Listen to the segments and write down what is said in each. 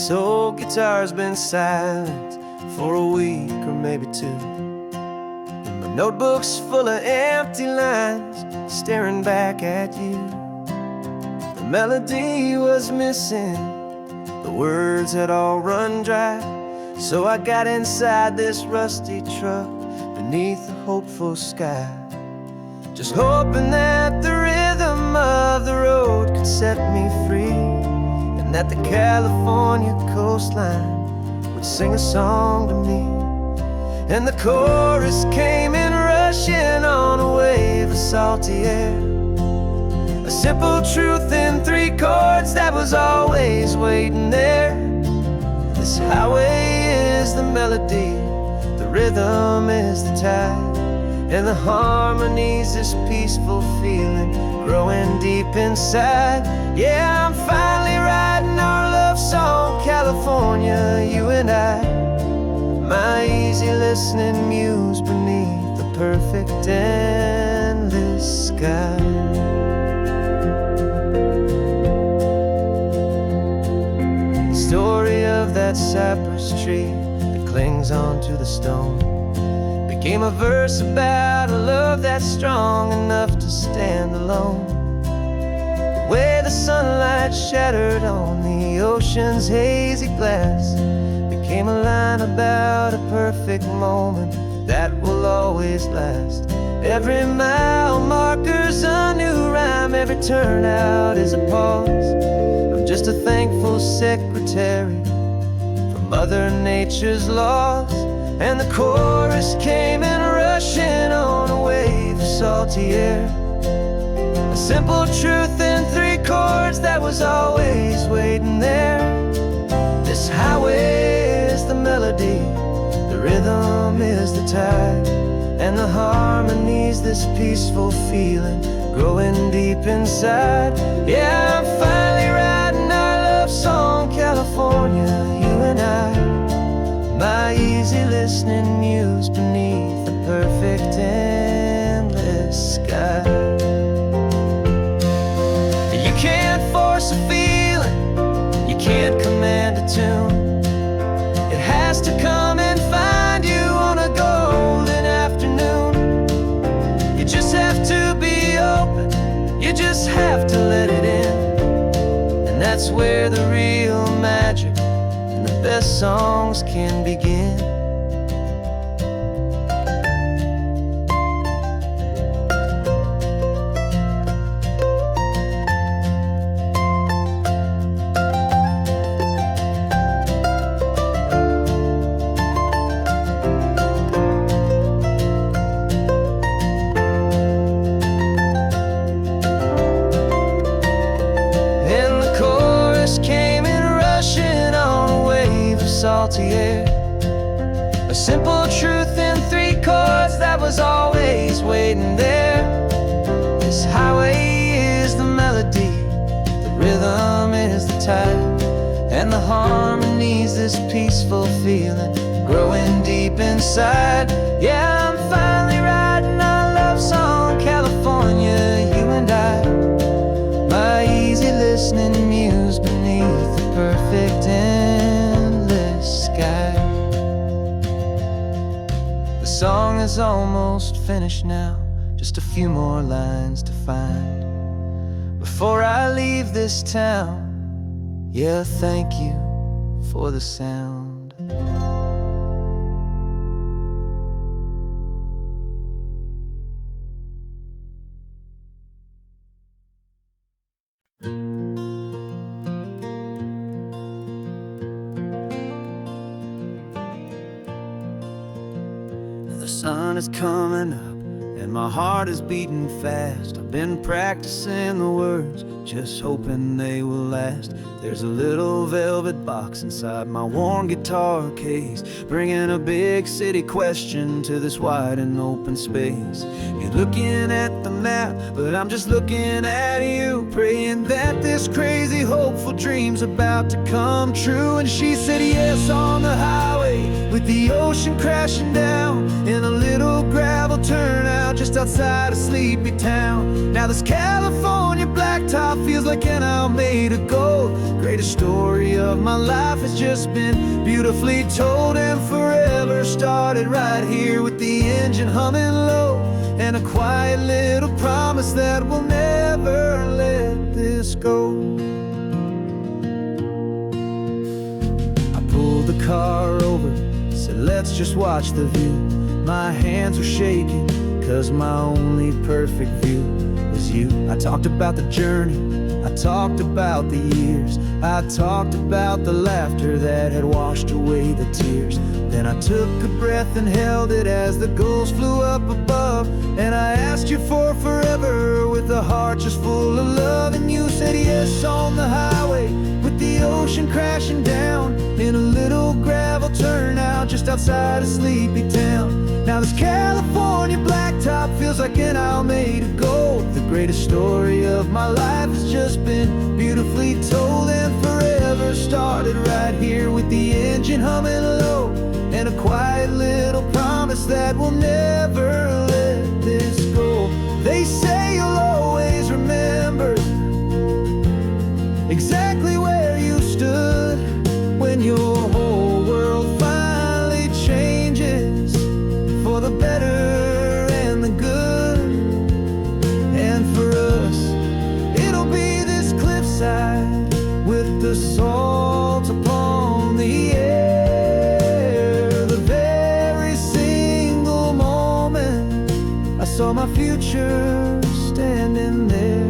This old guitar's been silent for a week or maybe two, and my notebook's full of empty lines staring back at you. The melody was missing, the words had all run dry, so I got inside this rusty truck beneath the hopeful sky, just hoping that the rhythm of the road could set me free, and that the California coastline would sing a song to me. And the chorus came in rushing on a wave of salty air, a simple truth in 3 chords that was always waiting there. This highway is the melody, the rhythm is the tide, and the harmony's this peaceful feeling growing deep inside. Yeah, I'm finally writing our love song, California, you and I, my easy listening muse beneath the perfect endless sky. The story of that cypress tree that clings onto the stone became a verse about a love that's strong enough to stand alone. The way the sunlight shattered on the ocean's hazy glass became a line about a perfect moment that will always last. Every mile marker's a new rhyme, every turnout is a pause. I'm just a thankful secretary for Mother Nature's laws. And the chorus came in rushing on a wave of salty air, a simple truth in 3 chords that was always waiting there. This highway is the melody, the rhythm is the tide, and the harmony's this peaceful feeling growing deep inside. Yeah, I'm finally writing our love song, California, you and I, my easy listening muse beneath the perfect endless sky. You can't force a feeling, you can't command a tune. It has to come and find you on a golden afternoon. You just have to be open, you just have to let it in, and that's where the real magic, the best songs can begin. And the chorus came in rushing on a wave of salty air, a simple truth in 3 chords that was always waiting there. This highway is the melody, the rhythm is the tide, and the harmony's this peaceful feeling growing deep inside. Yeah, I'm finally writing our love song, California, you and I, my easy listening muse beneath the perfect endless sky. The song is almost finished now, just a few more lines to find before I leave this town. Yeah, thank you for the sound. The sun is coming up and my heart is beating fast. I've been practicing the words, just hoping they will last. There's a little velvet box inside my worn guitar case, bringing a big city question to this wide and open space. You're looking at the map, but I'm just looking at you, praying that this crazy hopeful dream's about to come true. And she said yes on the highway, with the ocean crashing down in a little gravel turnout just outside a sleepy town. Now this California blacktop feels like an isle made of gold. Greatest story of my life has just been beautifully told, and forever started right here with the engine humming low, and a quiet little promise that we'll never let this go. I pulled the car over, said let's just watch the view. My hands were shaking, cause my only perfect view was you. I talked about the journey, I talked about the years, I talked about the laughter that had washed away the tears. Then I took a breath and held it as the gulls flew up above, and I asked you for forever with a heart just full of love. And you said yes on the highway with the ocean crashing down in a little gravel turnout just outside a sleepy town. Now this California blacktop feels like an isle made of gold. The greatest story of my life has just been beautifully told, and forever started right here with the engine humming low, and a quiet little promise that we'll never let this go. They say you'll always remember exactly where you stood when your whole world finally changes for the better and the good. And for us, it'll be this cliffside with the salt upon the air. The very single moment I saw my future standing there.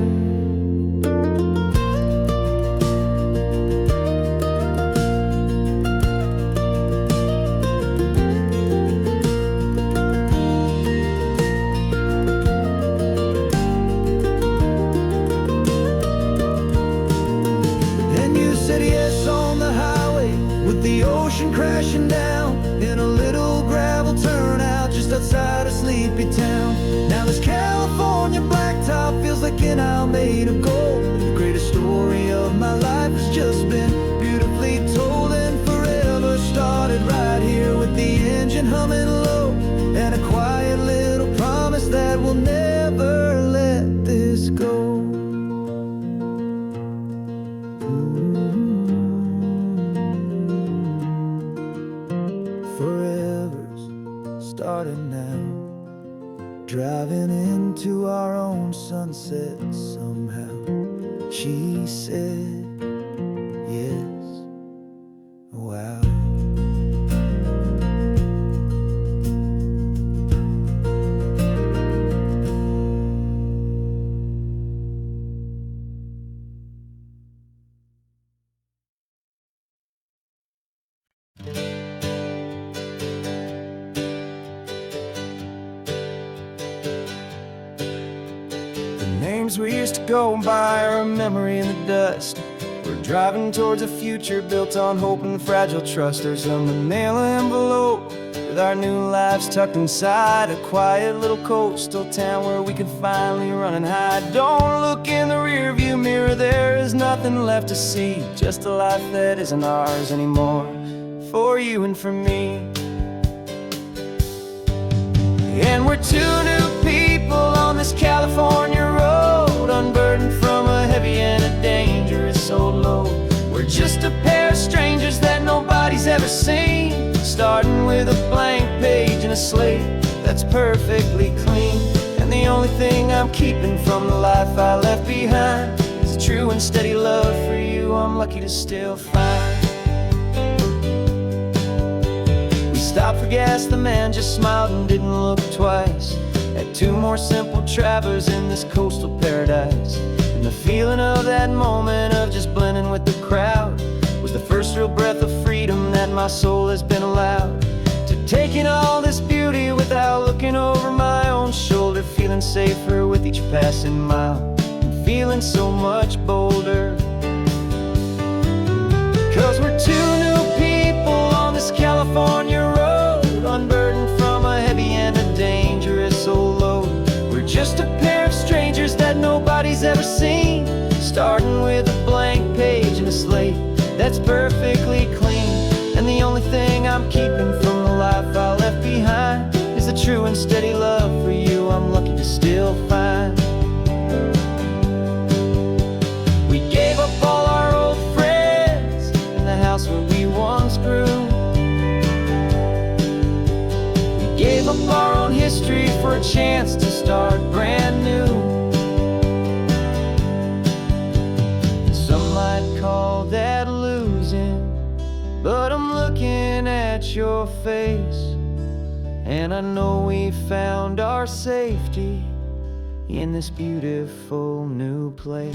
The ocean crashing down in a little gravel turnout just outside a sleepy town. Now this California blacktop feels like an isle made of gold. The greatest story of my life has just been beautifully told, and forever started right here with the engine humming low, and a quiet little promise that we'll never let this go. Starting now, driving into our own sunset somehow. She said yes, wow. Names we used to go by are a memory in the dust. We're driving towards a future built on hope and fragile trust. There's a manila envelope with our new lives tucked inside, a quiet little coastal town where we could finally run and hide. Don't look in the rearview mirror, there is nothing left to see, just a life that isn't ours anymore, for you and for me. And we're two new people on this California road, unburdened from a heavy and a dangerous old load. We're just a pair of strangers that nobody's ever seen, starting with a blank page and a slate that's perfectly clean. And the only thing I'm keeping from the life I left behind is a true and steady love for you I'm lucky to still find. Stopped for gas, the man just smiled and didn't look twice. Had two more simple travelers in this coastal paradise, and the feeling of that moment of just blending with the crowd was the first real breath of freedom that my soul has been allowed to take in all this beauty without looking over my own shoulder, feeling safer with each passing mile and feeling so much bolder. Cause we're two new people on this California road, unburdened from a heavy and a dangerous old load. We're just a pair of strangers that nobody's ever seen, starting with a blank page and a slate that's perfectly clean. And the only thing I'm keeping from the life I left behind is the true and steady love for you I'm lucky to up our own history for a chance to start brand new. Some might call that losing, but I'm looking at your face, and I know we found our safety in this beautiful new place.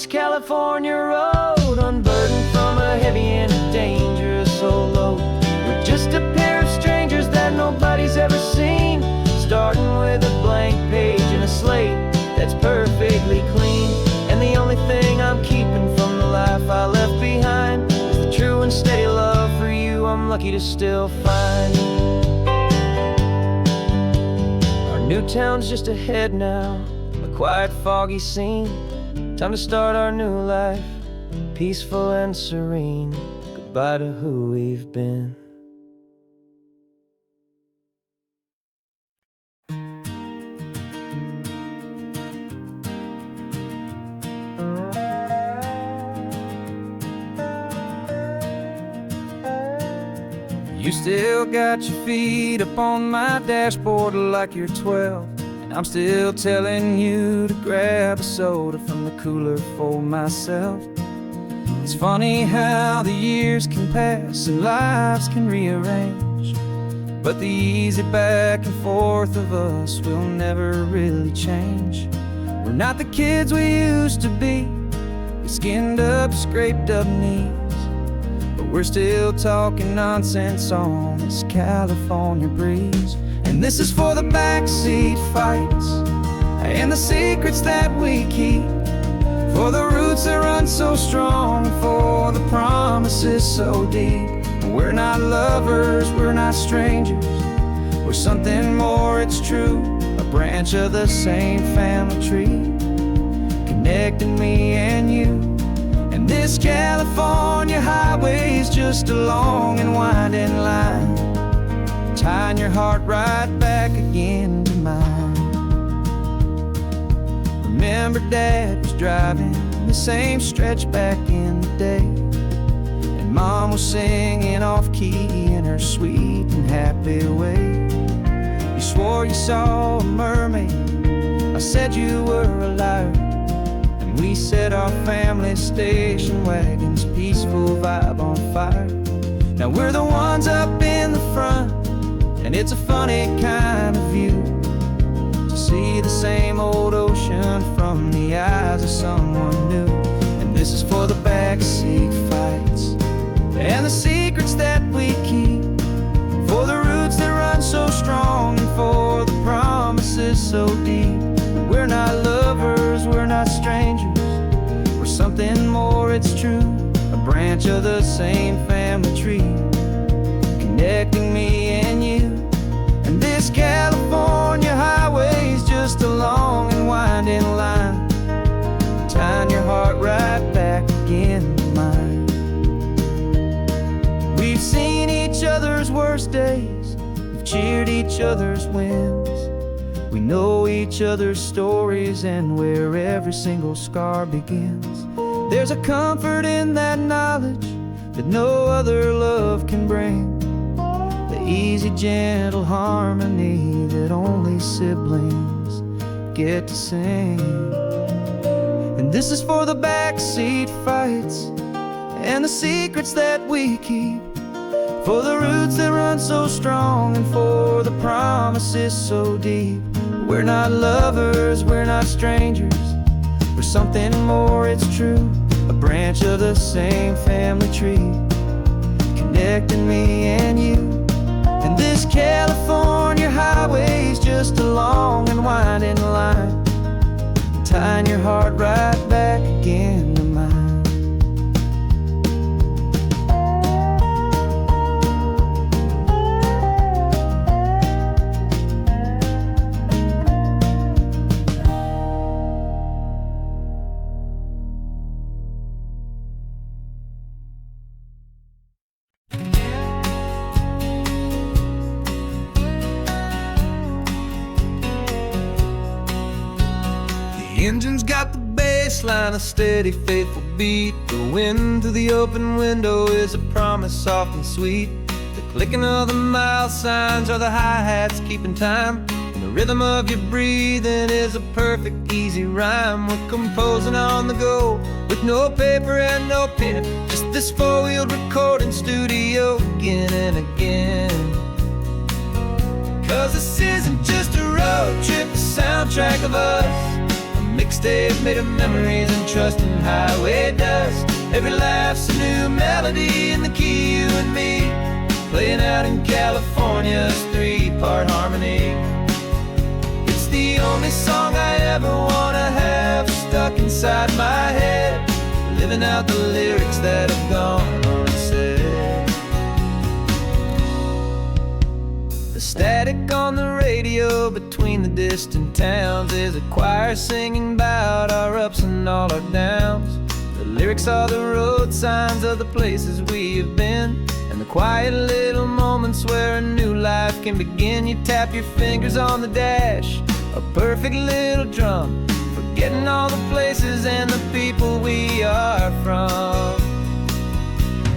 California road, unburdened from a heavy and a dangerous old load. We're just a pair of strangers that nobody's ever seen, starting with a blank page and a slate that's perfectly clean. And the only thing I'm keeping from the life I left behind is the true and steady love for you I'm lucky to still find. Our new town's just ahead now, a quiet, foggy scene. Time to start our new life, peaceful and serene. Goodbye to who we've been. You still got your feet up on my dashboard like you're 12. I'm still telling you to grab a soda from the cooler for myself. It's funny how the years can pass and lives can rearrange, but the easy back and forth of us will never really change. We're not the kids we used to be, with skinned up, scraped up knees, but we're still talking nonsense on this California breeze. And this is for the backseat fights and the secrets that we keep, for the roots that run so strong, for the promises so deep. We're not lovers, we're not strangers, we're something more, it's true. A branch of the same family tree, connecting me and you. And this California highway is just a long and winding line, tying your heart right back again to mine. Remember Dad was driving the same stretch back in the day, and Mom was singing off-key in her sweet and happy way. You swore you saw a mermaid, I said you were a liar, and we set our family station wagon's peaceful vibe on fire. Now we're the ones up in the front, and it's a funny kind of view to see the same old ocean from the eyes of someone new. And this is for the backseat fights and the secrets that we keep, for the roots that run so strong, and for the promises so deep. We're not lovers, we're not strangers, we're something more, it's true. A branch of the same family tree, connecting me and you. And this California highway is just a long and winding line, tying your heart right back again to mine. We've seen each other's worst days, we've cheered each other's wins. We know each other's stories and where every single scar begins. There's a comfort in that knowledge that no other love can bring, the easy, gentle harmony that only siblings get to sing. And this is for the backseat fights and the secrets that we keep, for the roots that run so strong, and for the promises so deep. We're not lovers, we're not strangers, we're something more, it's true. A branch of the same family tree, connecting me and you. And this California highway is just a long and winding line, tying your heart right back again to mine. engine's got the bass line, a steady, faithful beat. The wind through the open window is a promise soft and sweet. The clicking of the mile signs are the hi-hats keeping time. And the rhythm of your breathing is a perfect, easy rhyme. We're composing on the go with no paper and no pen, just this four-wheeled recording studio again and again. 'Cause this isn't just a road trip, the soundtrack of us. Mixtape made of memories and trust in highway dust. Every laugh's a new melody in the key, you and me, playing out in California's three-part harmony. It's the only song I ever wanna have stuck inside my head, living out the lyrics that have gone unsaid. The static on the radio between the distant towns is a choir singing about our ups and all our downs. The lyrics are the road signs of the places we have been, and the quiet little moments where a new life can begin. You tap your fingers on the dash, a perfect little drum, forgetting all the places and the people we are from.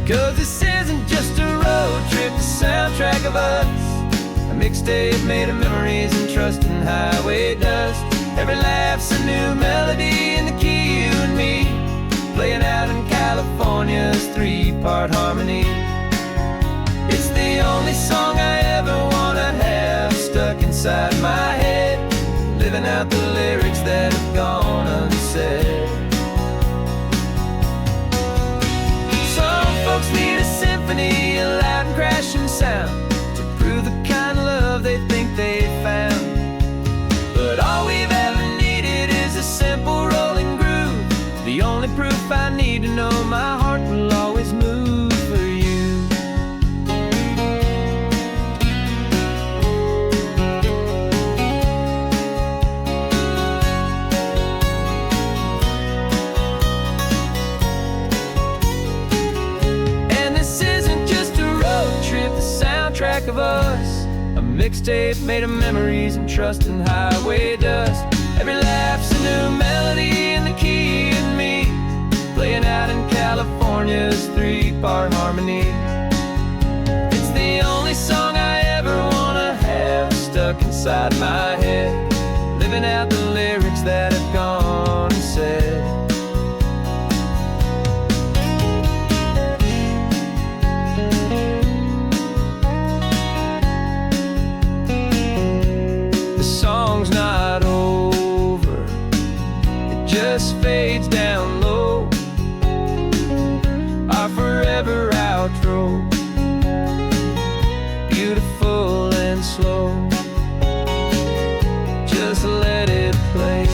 'Cause this isn't just a road trip, the soundtrack of us. A mixtape made of memories and trust in highway dust. Every laugh's a new melody in the key, you and me, playing out in California's three-part harmony. It's the only song I ever wanna have stuck inside my head, living out the lyrics that have gone unsaid. Some folks need a symphony, a loud and crashing sound, the kind of love they think they found. But all we've ever needed is a simple rolling groove, the only proof I need to know my heart will always move for you. And this isn't just a road trip, the soundtrack of us. A mixtape made of memories and trust in highway dust. Every laugh's a new melody in the key, and me, playing out in California's three-part harmony. It's the only song I ever wanna have stuck inside my head, living out the lyrics that have gone unsaid. Song's not over, it just fades down low, our forever outro, beautiful and slow, just let it play.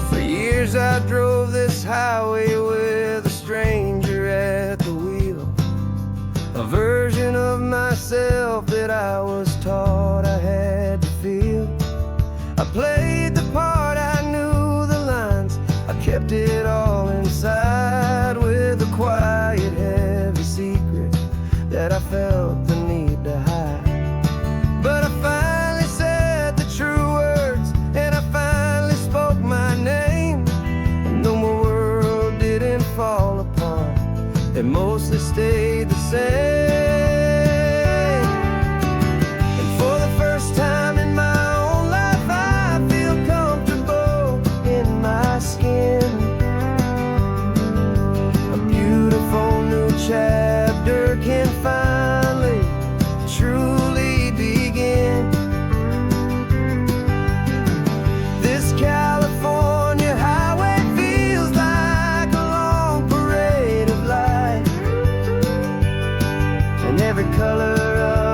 For years I drove this highway with a stranger at the wheel, a version of myself that I was taught I had to feel. I played the part, I knew the lines, I kept it all inside with a quiet, heavy secret that I felt the need to hide. But I finally said the true words, and I finally spoke my name, and though my world didn't fall apart, it mostly stayed the same. And for the first time in my own life, I feel comfortable in my skin. A beautiful new chapter can finally truly begin. This California highway feels like a long parade of light, and every color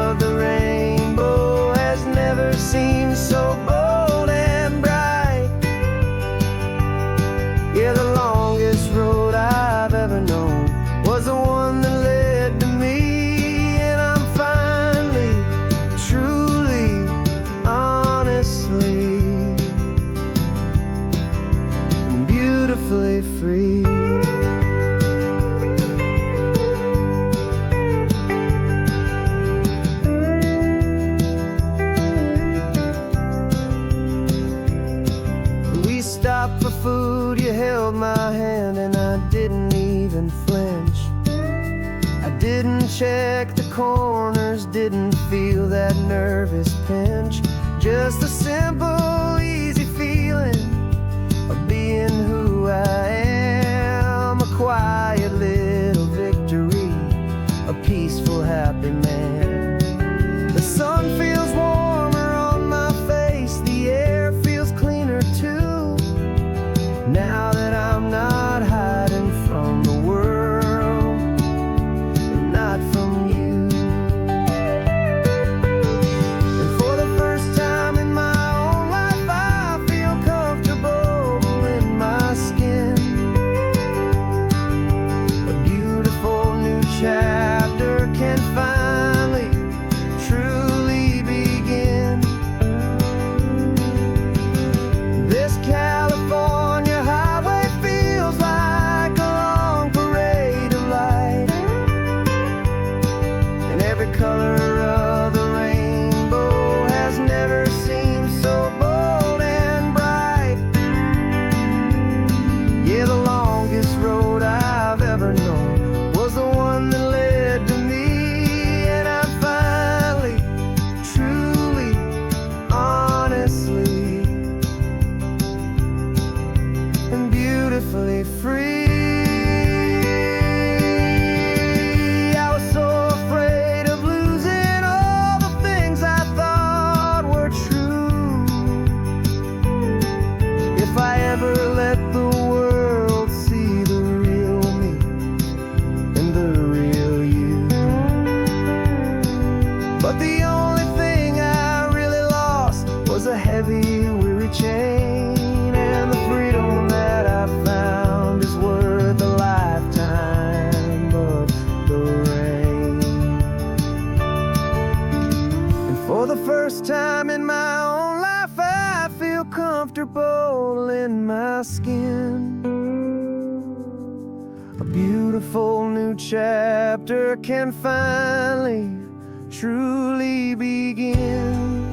of the rainbow has never seemed so bold and bright. Didn't check the corners, didn't feel that nervous pinch. Just a simple, easy feeling of being who I am. A quiet little victory, a peaceful, happy man. The sun feels warmer on my face, the air feels cleaner too. Now that I'm not hiding from the world, and not from you. And for the first time in my own life, I feel comfortable in my skin. A beautiful new chapter can finally, truly begin. This California highway feels like a long parade of light, and every color of the rainbow has never seemed so bold and bright. Yeah, the longest road I've ever known was the one that led to me, and I'm finally, truly, honestly, and beautifully free. I was so afraid of losing all the things I thought were true. If I ever let the world see the real me and the real you. But the only thing I really lost was a heavy, weary chain, and the freedom that I found is worth a lifetime of the rain. And for the first time in my own life, I feel comfortable in my skin. A beautiful new chapter can finally, truly begin.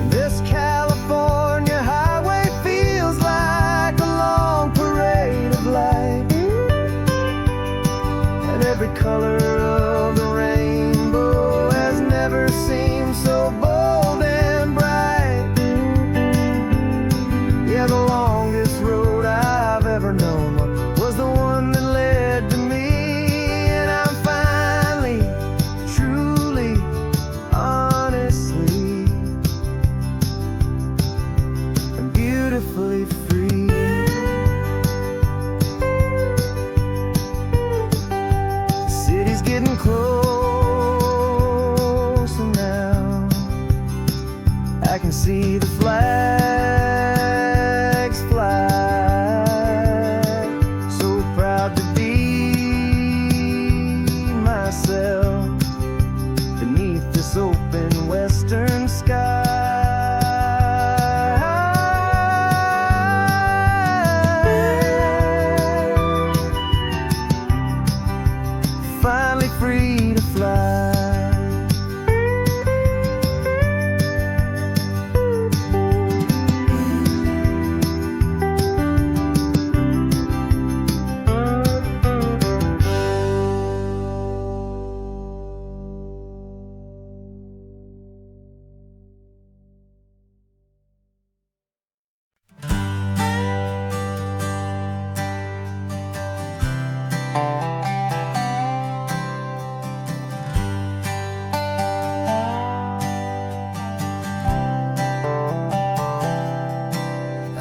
This California highway feels like a long parade of light, and every color of the rainbow has never seemed so bold and bright. Yeah, the longest road I've ever known was the one that led to me, and I'm finally, truly, honestly, and beautifully free. The city's getting closer now. I can see the flags fly. So proud to be myself beneath this open western sky. Finally free to fly.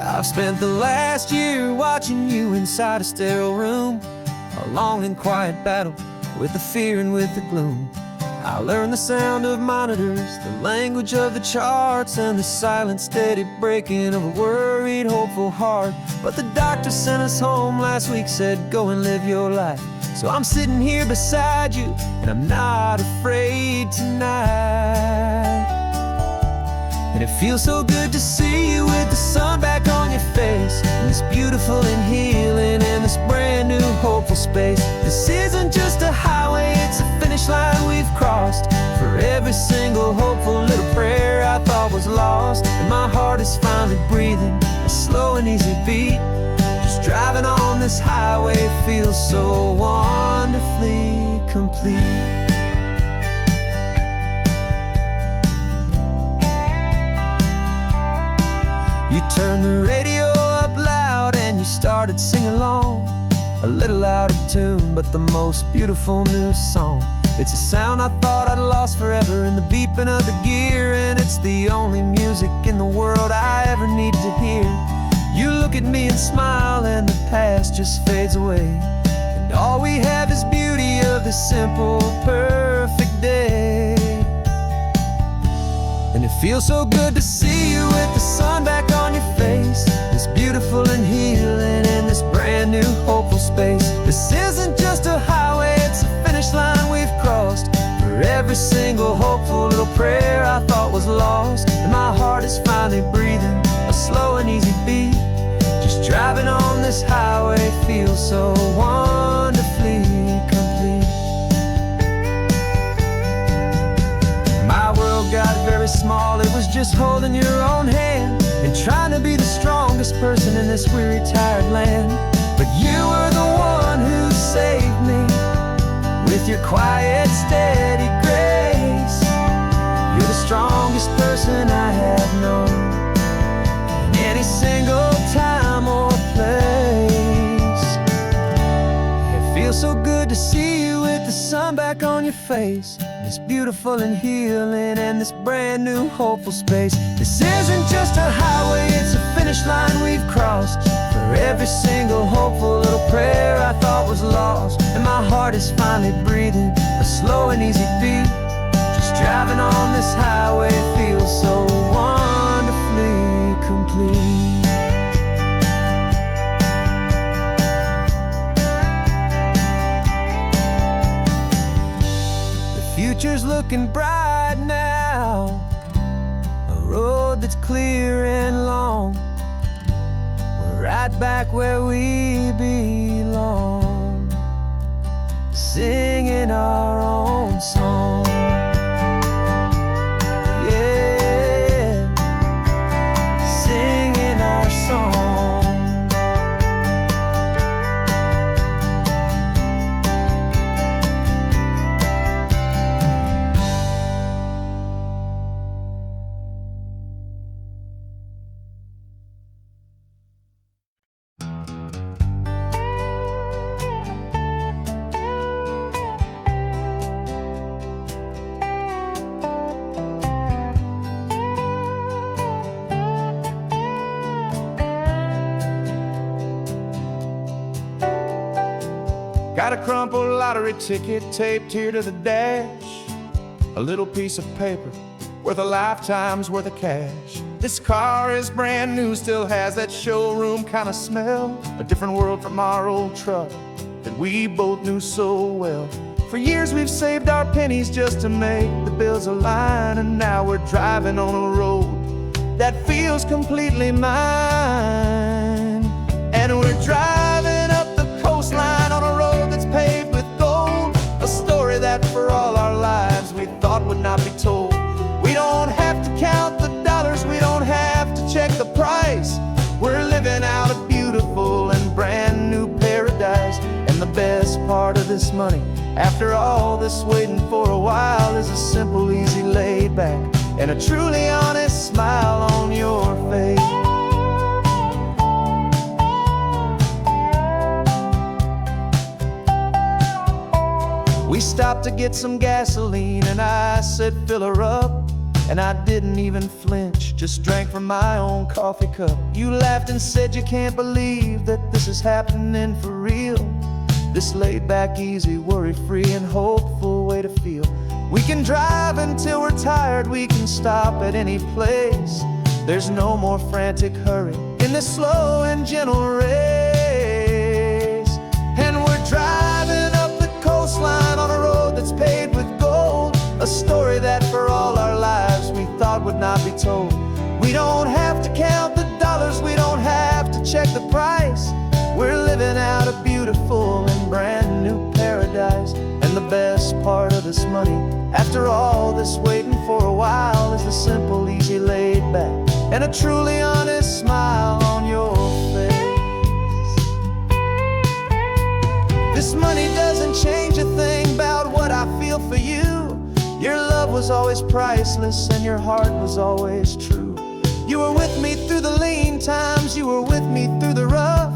I've spent the last year watching you inside a sterile room, a long and quiet battle with the fear and with the gloom. I learned the sound of monitors, the language of the charts, and the silent, steady breaking of a worried, hopeful heart. But the doctor sent us home last week, said, go and live your life. So I'm sitting here beside you, and I'm not afraid tonight. And it feels so good to see you with the sun back on your face, and this beautiful and healing in this brand new hopeful space. This isn't just a highway, it's a finish line we've crossed. For every single hopeful little prayer I thought was lost, and my heart is finally breathing a slow and easy beat. Just driving on this highway feels so warm. wonderfully complete. You turned the radio up loud and you started singing along, a little out of tune, but the most beautiful new song. It's a sound I thought I'd lost forever in the beeping of the gear, and it's the only music in the world I ever need to hear. You look at me and smile, and the past just fades away, and all we have is beauty of this simple, perfect day. And it feels so good to see you with the sun back on your face, this beautiful and healing in this brand new hopeful space. This isn't just a highway, it's a finish line we've crossed. For every single hopeful little prayer I thought was lost, and my heart is finally breathing a slow and easy beat. Just driving on this highway feels so wonderfully complete. My world got very small, it was just holding your own hand and trying to be the strongest person in this weary, tired land. But you were the one who saved me with your quiet, steady grace. You're the strongest person I have known in any single time or place. It feels so good to see you with the sun back on your face, this beautiful and healing and this brand new hopeful space. This isn't just a highway, it's a finish line we've crossed. For every single hopeful little prayer I thought was lost, and my heart is finally breathing a slow and easy beat. Just driving on this highway feels so wonderfully complete. Future's looking bright now, a road that's clear and long. We're right back where we belong, singing our own song. Yeah, singing our song. Got a crumpled lottery ticket taped here to the dash, a little piece of paper worth a lifetime's worth of cash. This car is brand new, still has that showroom kind of smell, a different world from our old truck that we both knew so well. For years we've saved our pennies just to make the bills align, and now we're driving on a road that feels completely mine. And we're driving up the coastline on a road that's paved with gold, a story that for all our lives we thought would not be told. We don't have to count the dollars, we don't have to check the price. We're living out a beautiful and brand new paradise. And the best part of this money, after all this waiting for a while, is a simple, easy, laid back and a truly honest smile on your face. We stopped to get some gasoline and I said fill her up, and I didn't even flinch, just drank from my own coffee cup. You laughed and said you can't believe that this is happening for real. This laid back, easy, worry-free and hopeful way to feel. We can drive until we're tired, we can stop at any place. There's no more frantic hurry in this slow and gentle race. And we're driving up the coastline on a road that's paved with gold, a story that for all our lives we thought would not be told. We don't have to count the dollars, we don't have to check the price. We're living out a beautiful and brand new paradise. And the best part of this money, after all this waiting for a while, is the simple, easy, laid back and a truly honest smile on your face. This money doesn't wouldn't change a thing about what I feel for you. Your love was always priceless and your heart was always true. You were with me through the lean times, you were with me through the rough,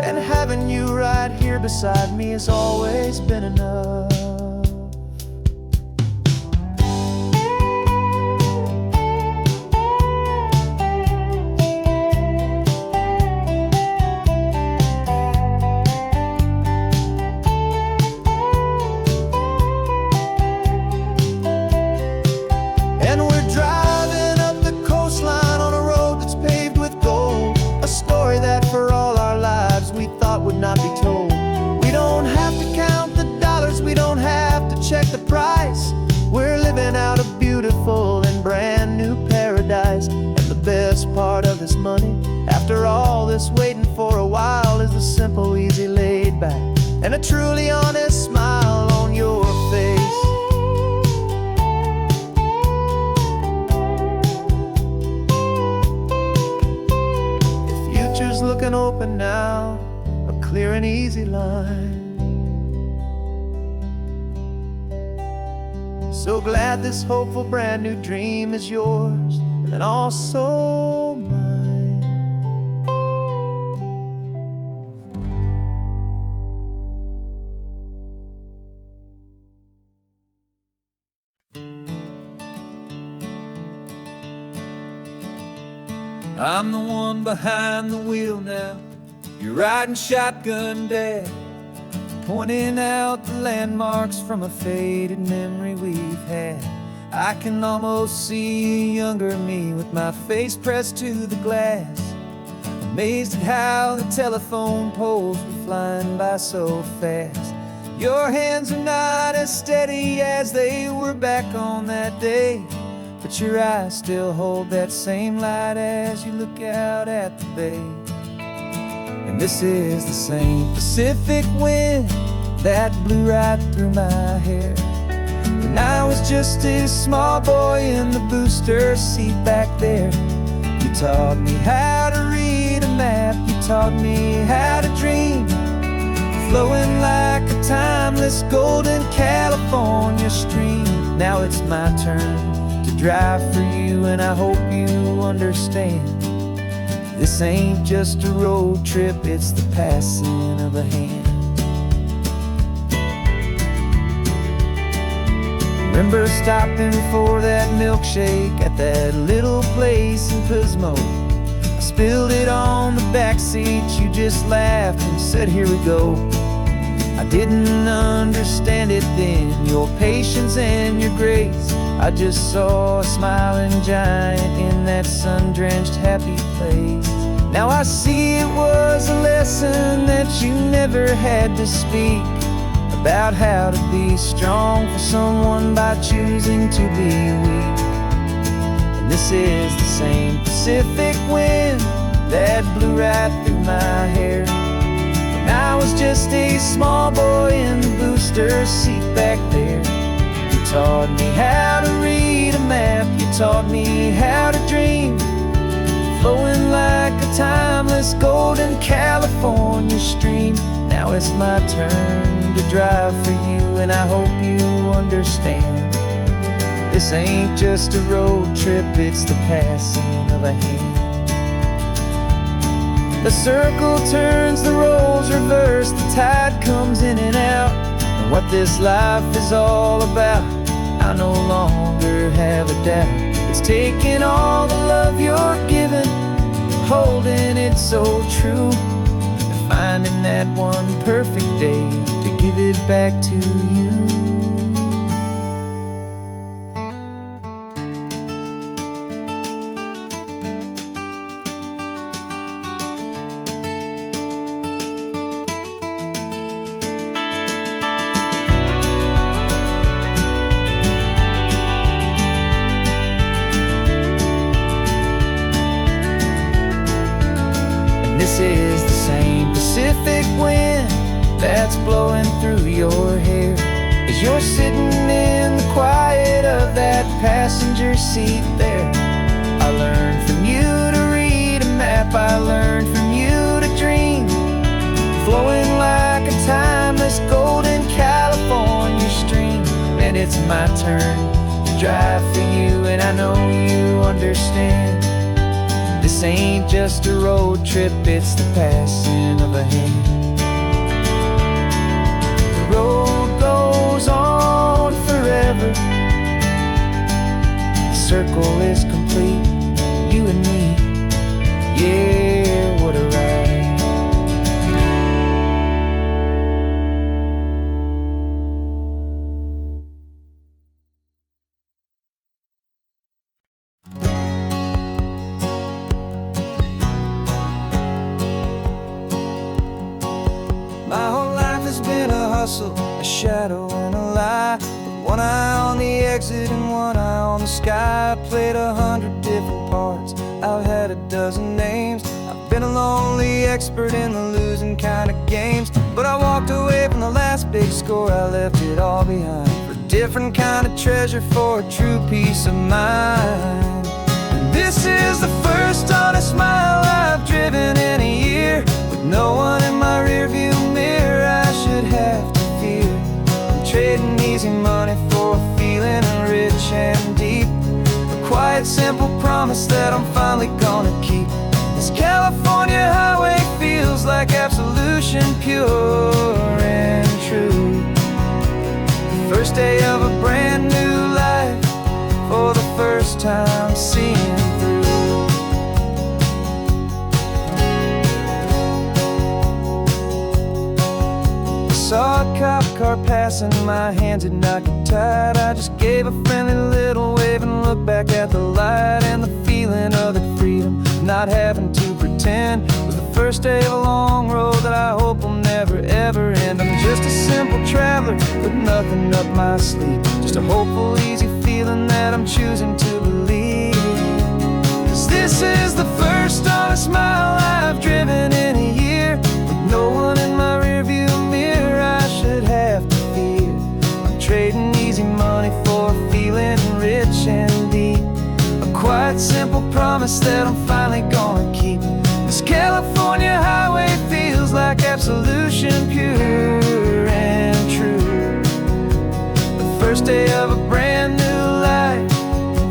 and having you right here beside me has always been enough. And we're driving up the coastline on a road that's paved with gold, a story that for all our lives we thought would not be told. We don't have to count the dollars, we don't have to check the price. We're living out a beautiful and brand new paradise. And the best part of this money, after all this waiting for a while, is the simple, easy, laid back, and a truly honest smile on your face. Looking open now, a clear and easy line. So glad this hopeful brand new dream is yours and also mine. I'm the one behind the wheel now. You're riding shotgun, Dad, pointing out the landmarks from a faded memory we've had. I can almost see a younger me with my face pressed to the glass, amazed at how the telephone poles were flying by so fast. Your hands are not as steady as they were back on that day, but your eyes still hold that same light as you look out at the bay. And this is the same Pacific wind that blew right through my hair when I was just a small boy in the booster seat back there. You taught me how to read a map, you taught me how to dream, flowing like a timeless golden California stream. Now it's my turn to drive for you, and I hope you understand. This ain't just a road trip, it's the passing of a hand. Remember stopping for that milkshake at that little place in Pismo? I spilled it on the back seat, you just laughed and said, "Here we go." I didn't understand it then, your patience and your grace. I just saw a smiling giant in that sun-drenched happy place. Now I see it was a lesson that you never had to speak, about how to be strong for someone by choosing to be weak. And this is the same Pacific wind that blew right through my hair when I was just a small boy in the booster seat back there. You taught me how to read a map, you taught me how to dream, flowing like a timeless golden California stream. Now it's my turn to drive for you, and I hope you understand. This ain't just a road trip, it's the passing of a hand. The circle turns, the roles reverse, the tide comes in and out. And what this life is all about, I no longer have a doubt. It's taking all the love you're giving, holding it so true, and finding that one perfect day to give it back to you. This is the same Pacific wind that's blowing through your hair as you're sitting in the quiet of that passenger seat there. I learned from you to read a map, I learned from you to dream, flowing like a timeless golden cow it's my turn to drive for you, and I know you understand. This ain't just a road trip, it's the passing of a hand. The road goes on forever. The circle is complete, you and me. Yeah, what a ride. My whole life has been a hustle, a shadow and a lie. With one eye on the exit and one eye on the sky. I played 100 different parts, I've had a dozen names. I've been a lonely expert in the losing kind of games. But I walked away from the last big score, I left it all behind for a different kind of treasure, for a true peace of mind. And this is the first honest mile I've driven in a year, with no one in my rearview mirror I should have to fear. I'm trading easy money for a feeling rich and deep, a quiet simple promise that I'm finally gonna keep. This California highway feels like absolution, pure and true. The first day of a brand new life, for the first time seeing through. Saw a cop car passing, my hands had not get tied. I just gave a friendly little wave and looked back at the light. And the feeling of the freedom, not having to pretend, was the first day of a long road that I hope will never ever end. I'm just a simple traveler with nothing up my sleeve, just a hopeful easy feeling that I'm choosing to believe. 'Cause this is the first honest mile I've driven in a year, with no one in my rearview mirror I should have to fear. I'm trading easy money for a feeling rich and deep, a quiet simple promise that I'm finally gonna keep. This California highway feels like absolution, pure and true. The first day of a brand new life,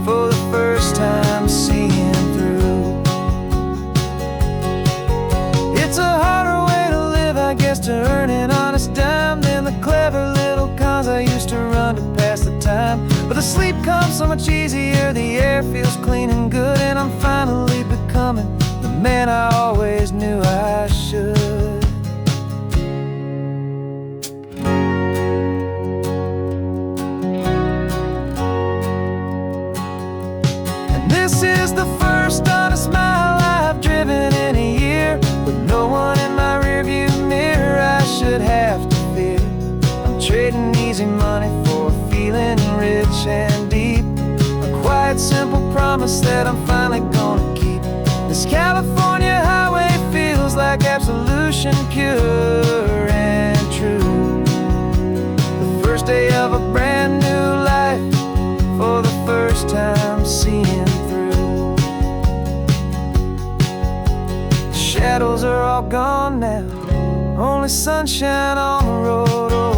for the first time seeing through. It's a harder way to live, I guess, to earn an honest dime than the clever little cons I used to run to pass the time. But the sleep comes so much easier, the air feels clean and good, and I'm finally becoming the man I always knew I should. And this is the first honest mile I've driven in a year, with no one in my rearview mirror I should have to fear. I'm trading easy money for a feeling rich and deep, a quiet simple promise that I'm finally gonna keep. This California highway feels like absolution, pure and true. The first day of a brand new life, for the first time seeing through. The shadows are all gone now, only sunshine on the road. Oh,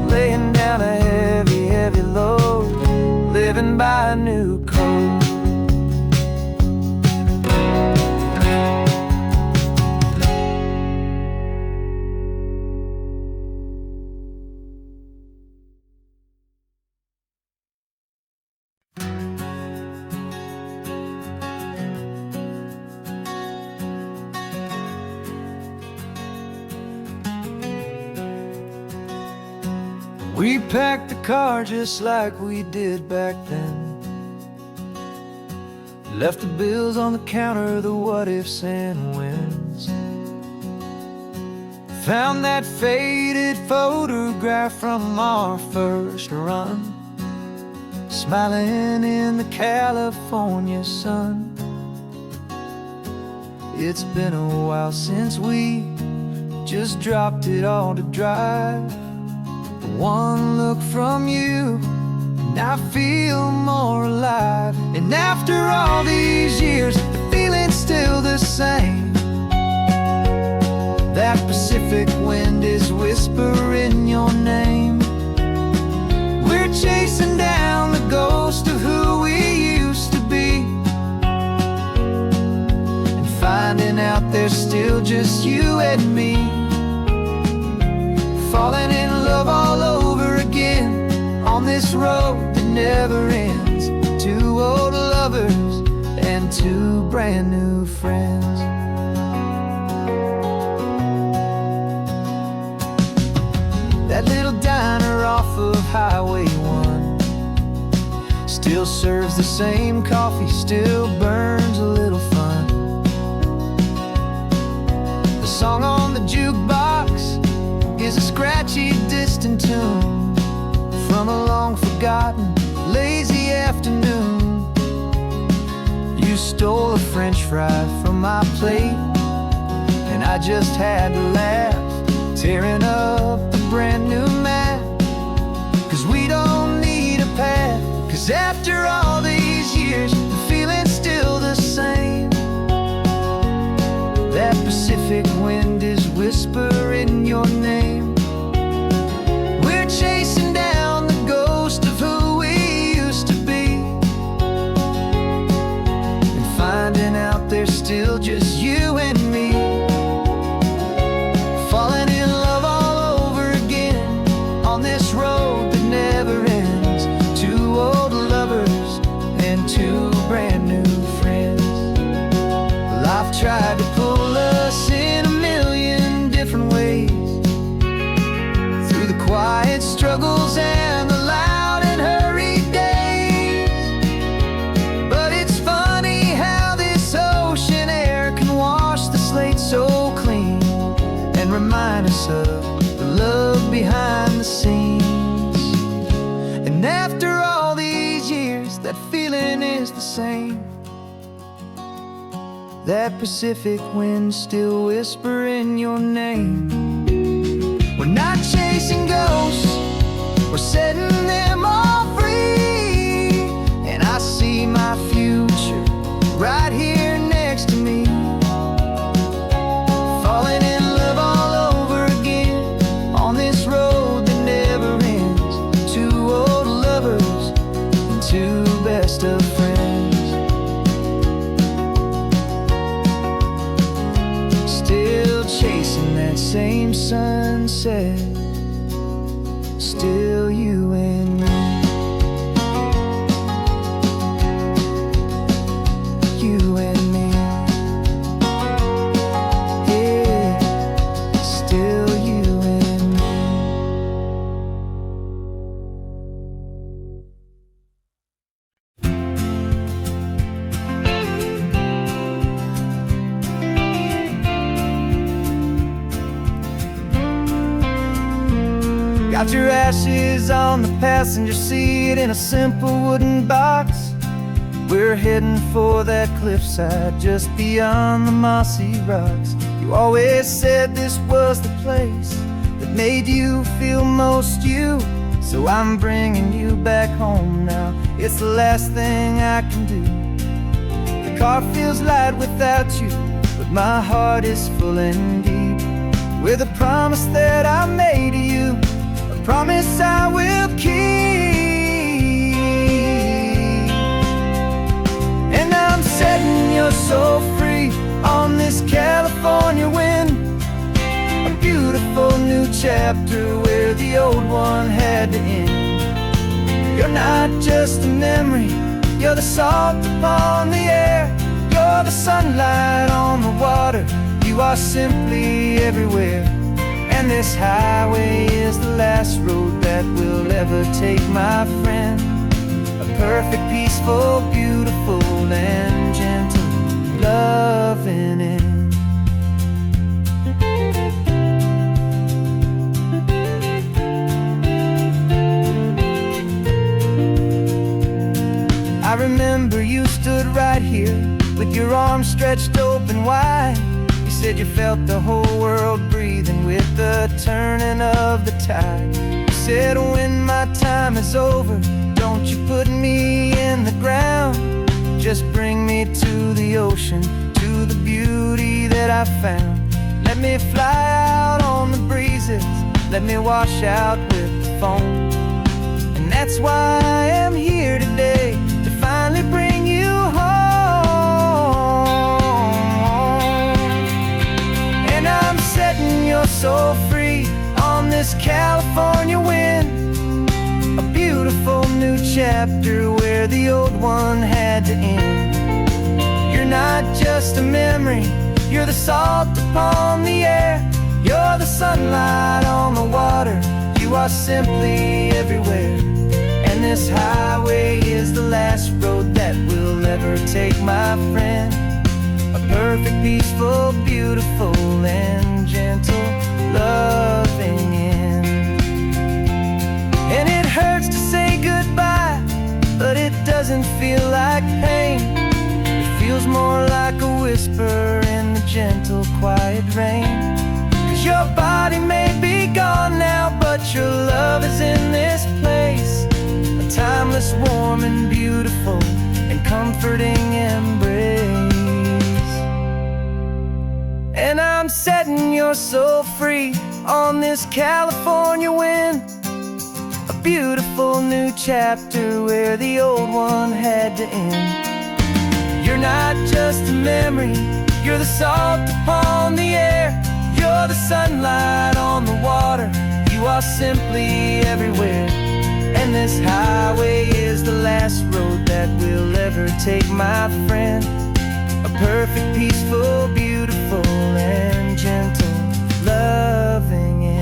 laying down a heavy, heavy load, living by a new code. We packed the car just like we did back then, left the bills on the counter, the what ifs and whens. Found that faded photograph from our first run, smiling in the California sun. It's been a while since we just dropped it all to drive. One look from you and I feel more alive. And after all these years, the feeling's still the same. That Pacific wind is whispering your name. just you and me, falling in love all over again on this road that never ends. Two old lovers and two brand new friends. That little diner off of Highway 1 still serves the same coffee, still burns a little fun. The song on the jukebox is a scratchy, distant tune from a long forgotten, lazy afternoon. You stole a French fry from my plate, and I just had to laugh, tearing up a brand new map. 'Cause we don't need a path, 'cause after all these years, the feeling's still the same. That Pacific wind is whispering your name. We're chasing down the ghost of who we used to be, and finding out there's still just you and me, falling in love all over again on this road that never ends. Two old lovers and two brand new friends. Life tried to pull us in a million different ways, through the quiet struggles and the loud and hurried days. But it's funny how this ocean air can wash the slate so clean and remind us of the love behind the scenes. And after all these years, that feeling is the same. That Pacific wind still whispering your name. We're not chasing ghosts, we're setting them all free. And I see my future right here next to me, falling in love all over again on this road that never ends. Two old lovers and two best of friends, still chasing that same sunset, still you and me. You and me. Yeah, still you and me. Got your ashes on the passenger seat in a simple wooden box. We're heading for that cliffside just beyond the mossy rocks. You always said this was the place that made you feel most you. So I'm bringing you back home now. It's the last thing I can do. The car feels light without you, but my heart is full and deep with a promise that I made to you, a promise I will keep. And I'm setting your soul free on this California wind, a beautiful new chapter where the old one had to end. You're not just a memory, you're the salt upon the air, you're the sunlight on the water, you are simply everywhere. And this highway is the last road that we'll ever take, my friend. A perfect, peaceful, beautiful, and gentle loving end. I remember you stood right here with your arms stretched open wide. You said you felt the whole world breathing with the turning of the tide. You said when my time is over, don't you put me in the ground, just bring me to the ocean, to the beauty that I found. Let me fly out on the breezes, let me wash out with the foam. And that's why I am here today, to finally bring you home. And I this California wind, a beautiful new chapter where the old one had to end. You're not just a memory, you're the salt upon the air, you're the sunlight on the water, you are simply everywhere. And this highway is the last road that we'll ever take, my friend. A perfect, peaceful, beautiful, and gentle, loving end. And it hurts to say goodbye, but it doesn't feel like pain. It feels more like a whisper in the gentle, quiet rain. 'Cause your body may be gone now, but your love is in this place. A timeless, warm, and beautiful, and comforting embrace. And I'm setting your soul free on this California wind, a beautiful new chapter where the old one had to end. You're not just a memory, you're the salt upon the air, you're the sunlight on the water, you are simply everywhere. And this highway is the last road that we'll ever take, my friend. A perfect, peaceful, beautiful, and gentle, loving end.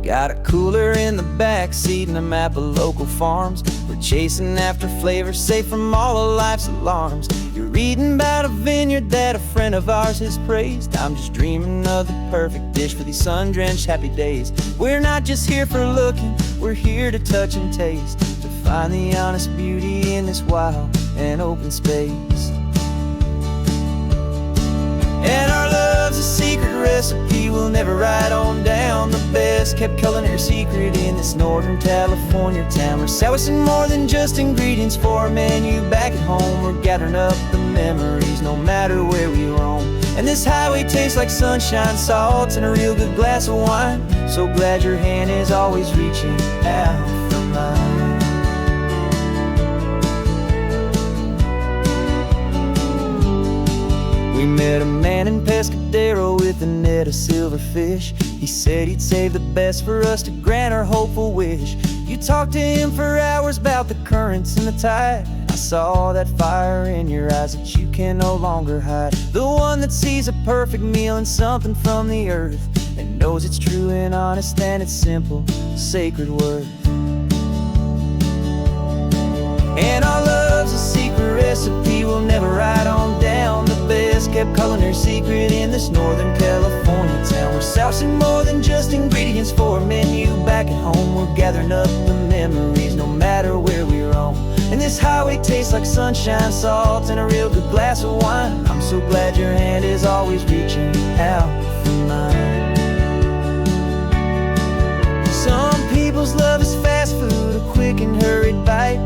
Got a cooler in the back seat and a map of local farms. We're chasing after flavors safe from all of life's alarms. You're reading about a vineyard that a friend of ours has praised. I'm just dreaming of the perfect dish for these sun-drenched happy days. We're not just here for looking, we're here to touch and taste, to find the honest beauty in this wild and open space. And our love's a secret recipe we'll never write on down. The best kept culinary secret in this Northern California town. We're sourcing more than just ingredients for a menu back at home. We're gathering up the memories no matter where we roam. And this highway tastes like sunshine, salt, and a real good glass of wine. So glad your hand is always reaching out for mine. We met a man in Pescadero with a net of silverfish. He said he'd save the best for us to grant our hopeful wish. You talked to him for hours about the currents and the tide. I saw that fire in your eyes that you can no longer hide. The one that sees a perfect meal in something from the earth, and knows it's true and honest and it's simple, sacred worth. And our love's a secret recipe we'll never write on down. The best kept culinary secret in this Northern California town. We're sourcing more than just ingredients for a menu back at home. We're gathering up the memories no matter where we roam. And this highway tastes like sunshine, salt, and a real good glass of wine. I'm so glad your hand is always reaching out for mine. Some people's love is fast food, a quick and hurried bite.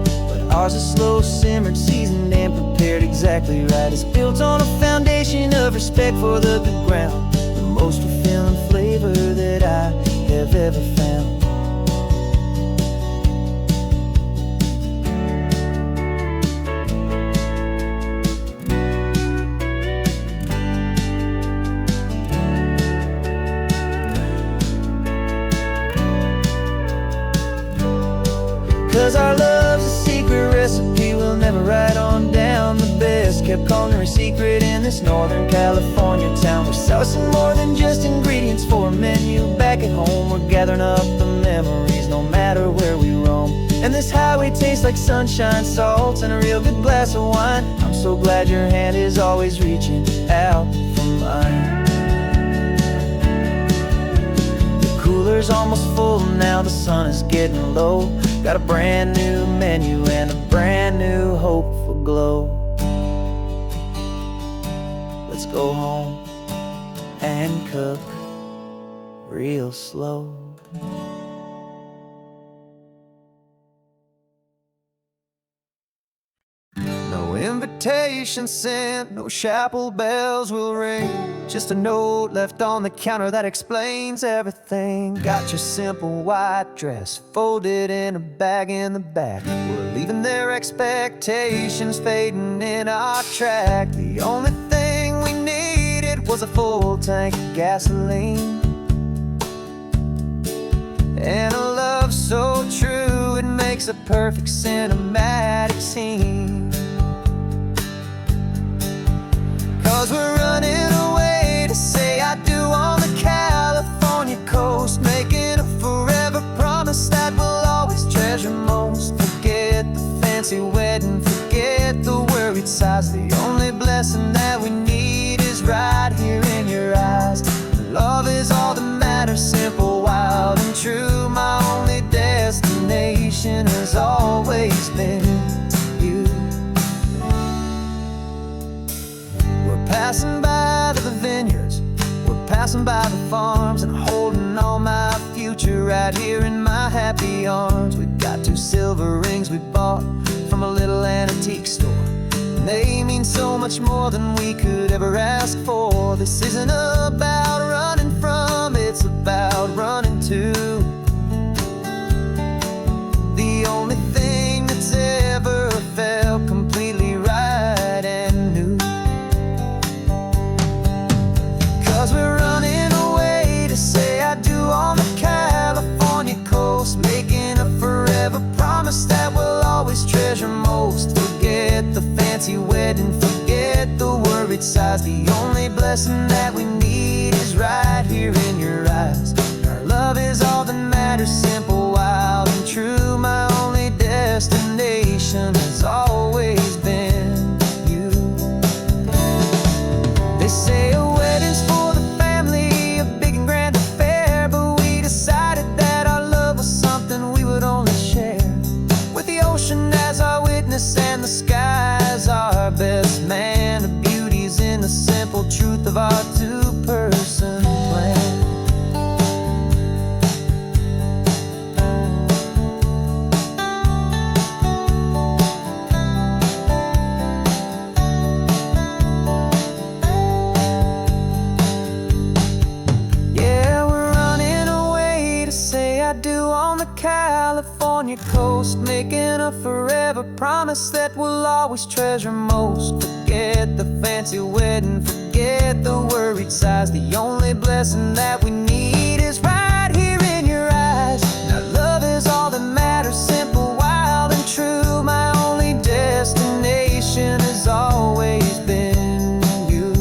Ours is slow simmered, seasoned, and prepared exactly right. It's built on a foundation of respect for the good ground, the most fulfilling flavor that I have ever found. 'Cause our love's a secret recipe we'll never write on down. The best kept culinary secret in this Northern California town. We're sourcing more than just ingredients for a menu back at home. We're gathering up the memories no matter where we roam. And this highway tastes like sunshine, salt, and a real good glass of wine. I'm so glad your hand is always reaching out for mine. The cooler's almost full now, the sun is getting low. Got a brand new menu and a brand new hopeful glow. Let's go home and cook real slow. No invitation sent, no chapel bells will ring. Just a note left on the counter that explains everything. Got your simple white dress folded in a bag in the back. We're leaving their expectations fading in our track. The only thing we needed was a full tank of gasoline, and a love so true it makes a perfect cinematic scene. 'Cause we're running away to say I do on the California coast, making a forever promise that we'll always treasure most. Forget the fancy wedding, forget the worried sighs. The only blessing that we need is right here in your eyes. Love is all that matters, simple, wild, and true. My only destination has always been you. We're passing by the vineyards, we're passing by the farms, and holding on my future right here in my happy arms. We've got 2 silver rings we bought from a little antique store, and they mean so much more than we could ever ask for. This isn't about running from, it's about running to the only thing that's ever felt completely right and new. 'Cause we're running away to say I do on the California coast, making a forever promise that we'll always treasure most. Forget the fancy wedding, forget the worried sighs. The only blessing that we need is right here in your eyes. Our love is all that matters, simple, wild, and true. My only destination has always been you. They say a wedding's for the family, a big and grand affair, but we decided that our love was something we would only share with the ocean as our witness and the sky as our best man. The beauty's in the simple truth of our 2-person plan. Yeah, we're running away to say I do on the California coast, making a forever promise that we'll always treasure most. Forget the fancy wedding, forget the worried sighs. The only blessing that we need is right here in your eyes. Now love is all that matters, simple, wild, and true. My only destination has always been you.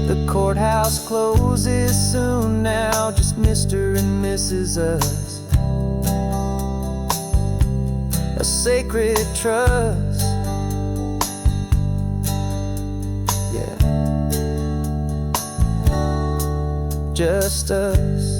The courthouse closes soon now, just Mr. and Mrs. Us. A sacred trust, yeah, just us.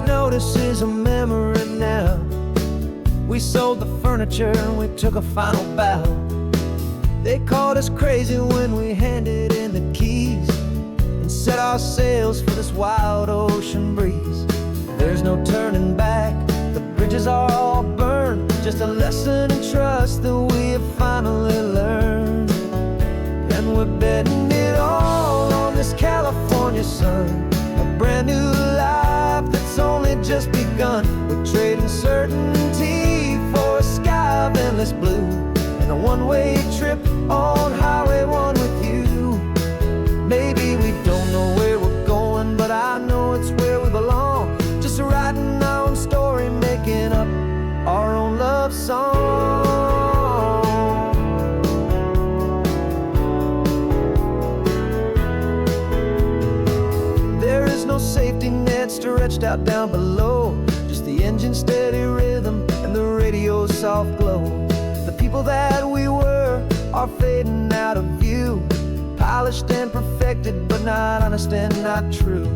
Notice is a memory now. We sold the furniture and we took a final bow. They called us crazy when we handed in the keys and set our sails for this wild ocean breeze. There's no turning back, the bridges are all burned. Just a lesson in trust that we have finally learned. And we're betting it all on this California sun, a brand new life that's only just begun. We're trading certainty for a sky of endless blue, and a one-way trip on Highway 1 with you. Maybe we don't know where we're going, but I know it's where we belong. Just writing our own story, making up our own love song. There is no safety net stretched out down below, just the engine's steady rhythm radio's soft glow. The people that we were are fading out of view, polished and perfected, but not honest and not true.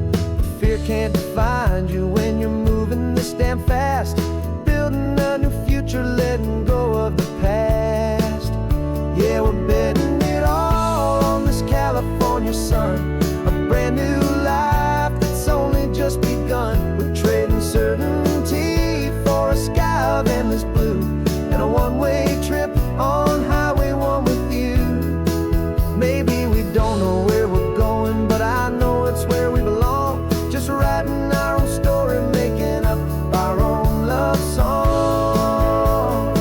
Fear can't define you when you're moving this damn fast, building a new future, letting go of the past. Yeah, we're betting it all on this California sun, a brand new life that's only just begun. We're trading certainty for a sky of endless blue, and a one-way trip on Highway 1 with you. Maybe we don't know where we're going, but I know it's where we belong. Just writing our own story, making up our own love song.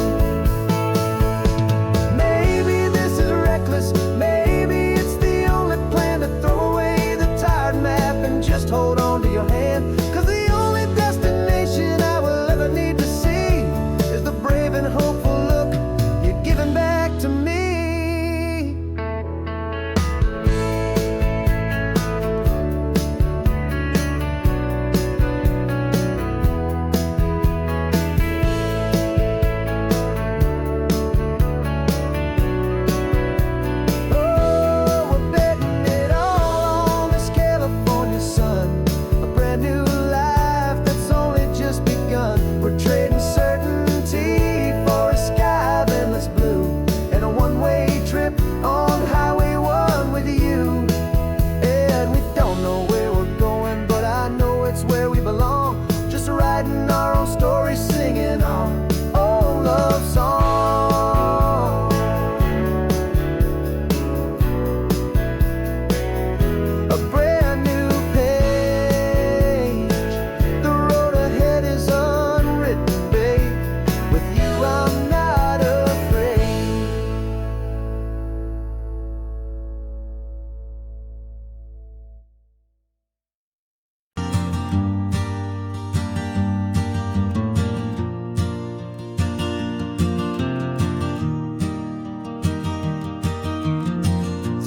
Maybe this is reckless, maybe it's the only plan to throw away the tired map and just hold on to your hand. 'Cause the only destination I will ever need to see is the brave and hopeful look you're giving back to me.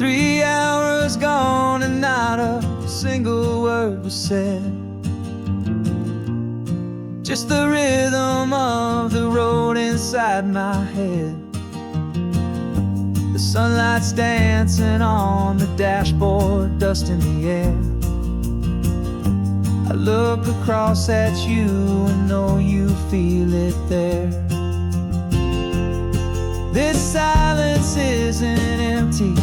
3 hours gone and not a single word was said. Just the rhythm of the road inside my head. The sunlight's dancing on the dashboard, dust in the air. I look across at you and know you feel it there. This silence isn't empty,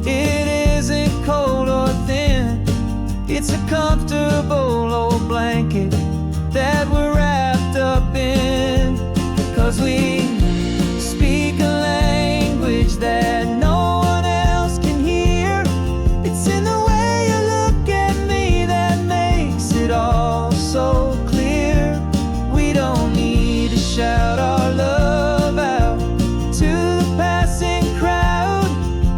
it isn't cold or thin. It's a comfortable old blanket that we're wrapped up in. 'Cause we speak a language that no one else can hear. It's in the way you look at me that makes it all so clear. We don't need to shout our love out to the passing crowd.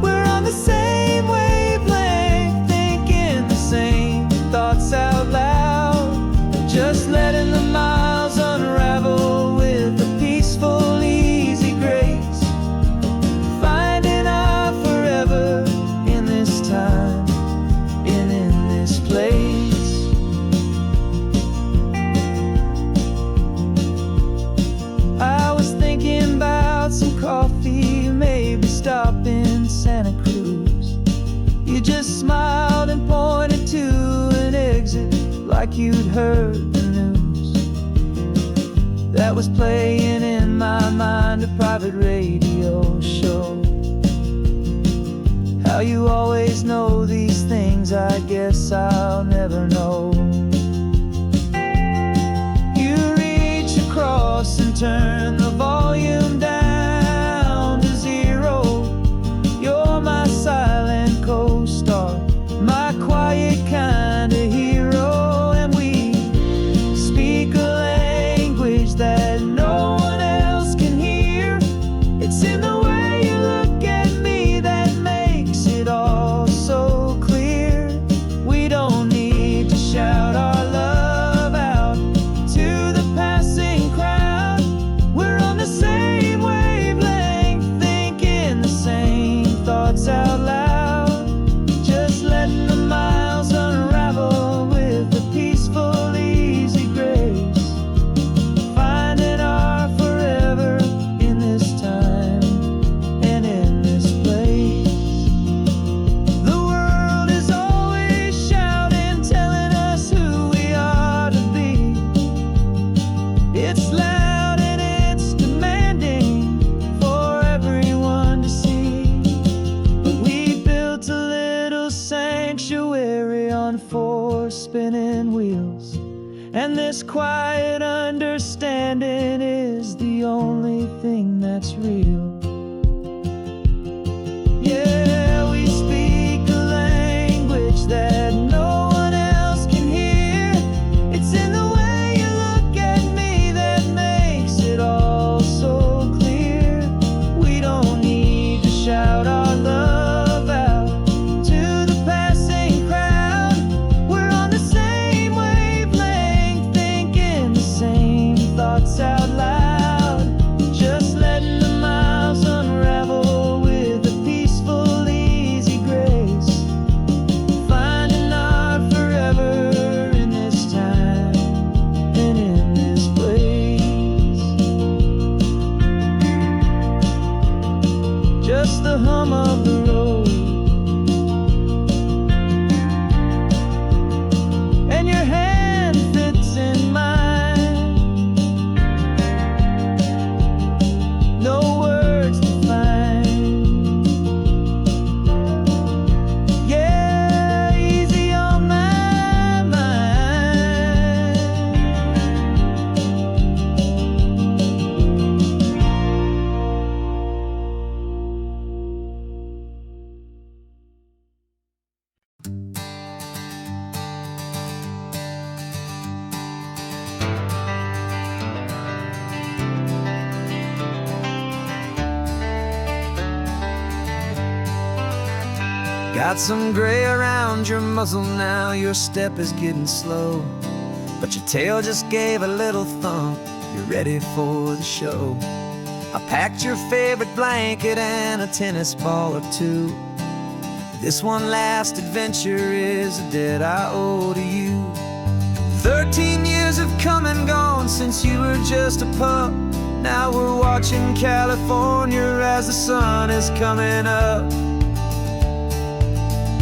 We're on the same wavelength, thinking the same thoughts out loud. Just letting the miles unravel with a peaceful, easy grace. Finding our forever in this time and in this place. I was thinking about some coffee, maybe stop in Santa Cruz. You just smiled and pointed to an exit like you'd heard the news. That was playing in my mind, a private radio show. How you always know these things, I guess I'll never know. You reach across and turn the volume down to 0. You're my silent co-star, my quiet kind of hero. And we speak a language that no one else can hear. It's in the way you look at me that makes it all so clear. We don't need to shout And this quiet understanding is the only thing that's real. Yeah, we speak a language that no one else can hear. It's in the way you look at me that makes it all so clear. We don't need to shout our love out to the passing crowd. We're on the same wavelength, thinking the same thoughts out loud. Just letting the miles unravel with a peaceful, easy grace. Finding our forever in this time and in this place. Just the hum of the road and your hand fits in mine. No words to find. Yeah, easy on my mind. Got some gray around your muzzle now, your step is getting slow, but your tail just gave a little thump, you're ready for the show. I packed your favorite blanket and a tennis ball or two. This one last adventure is a debt I owe to you. 13 years have come and gone since you were just a pup. Now we're watching California as the sun is coming up.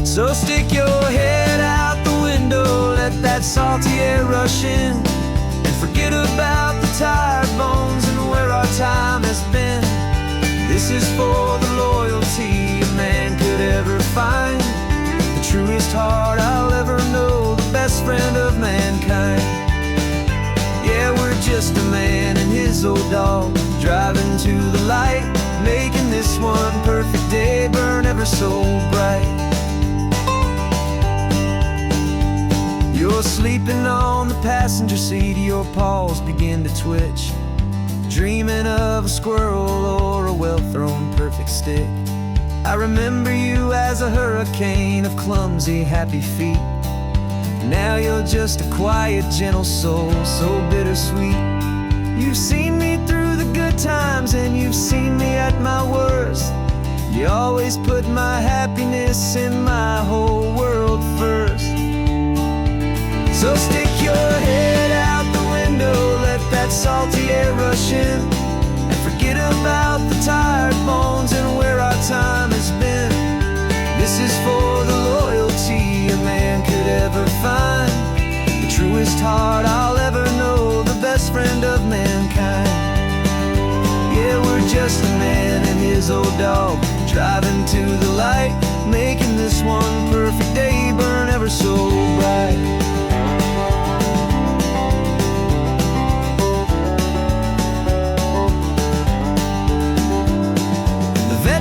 So stick your head out the window, let that salty air rush in, and forget about the tired bones and where our time has been. This is for the loyalty a man could ever find, the truest heart I'll ever know, the best friend of mankind. Yeah, we're just a man and his old dog, driving to the light, making this one perfect day burn ever so bright. You're sleeping on the passenger seat, your paws begin to twitch, dreaming of a squirrel or a well-thrown perfect stick. I remember you as a hurricane of clumsy, happy feet. Now you're just a quiet, gentle soul, so bittersweet. You've seen me through the good times and you've seen me at my worst. You always put my happiness in my whole world first. So stick your head out the window, let that salty air rush in, and forget about the tired bones and where our time has been. This is for the loyalty a man could ever find, the truest heart I'll ever know, the best friend of mankind. Yeah, we're just a man and his old dog, driving to the light, making this one perfect day burn ever so bright.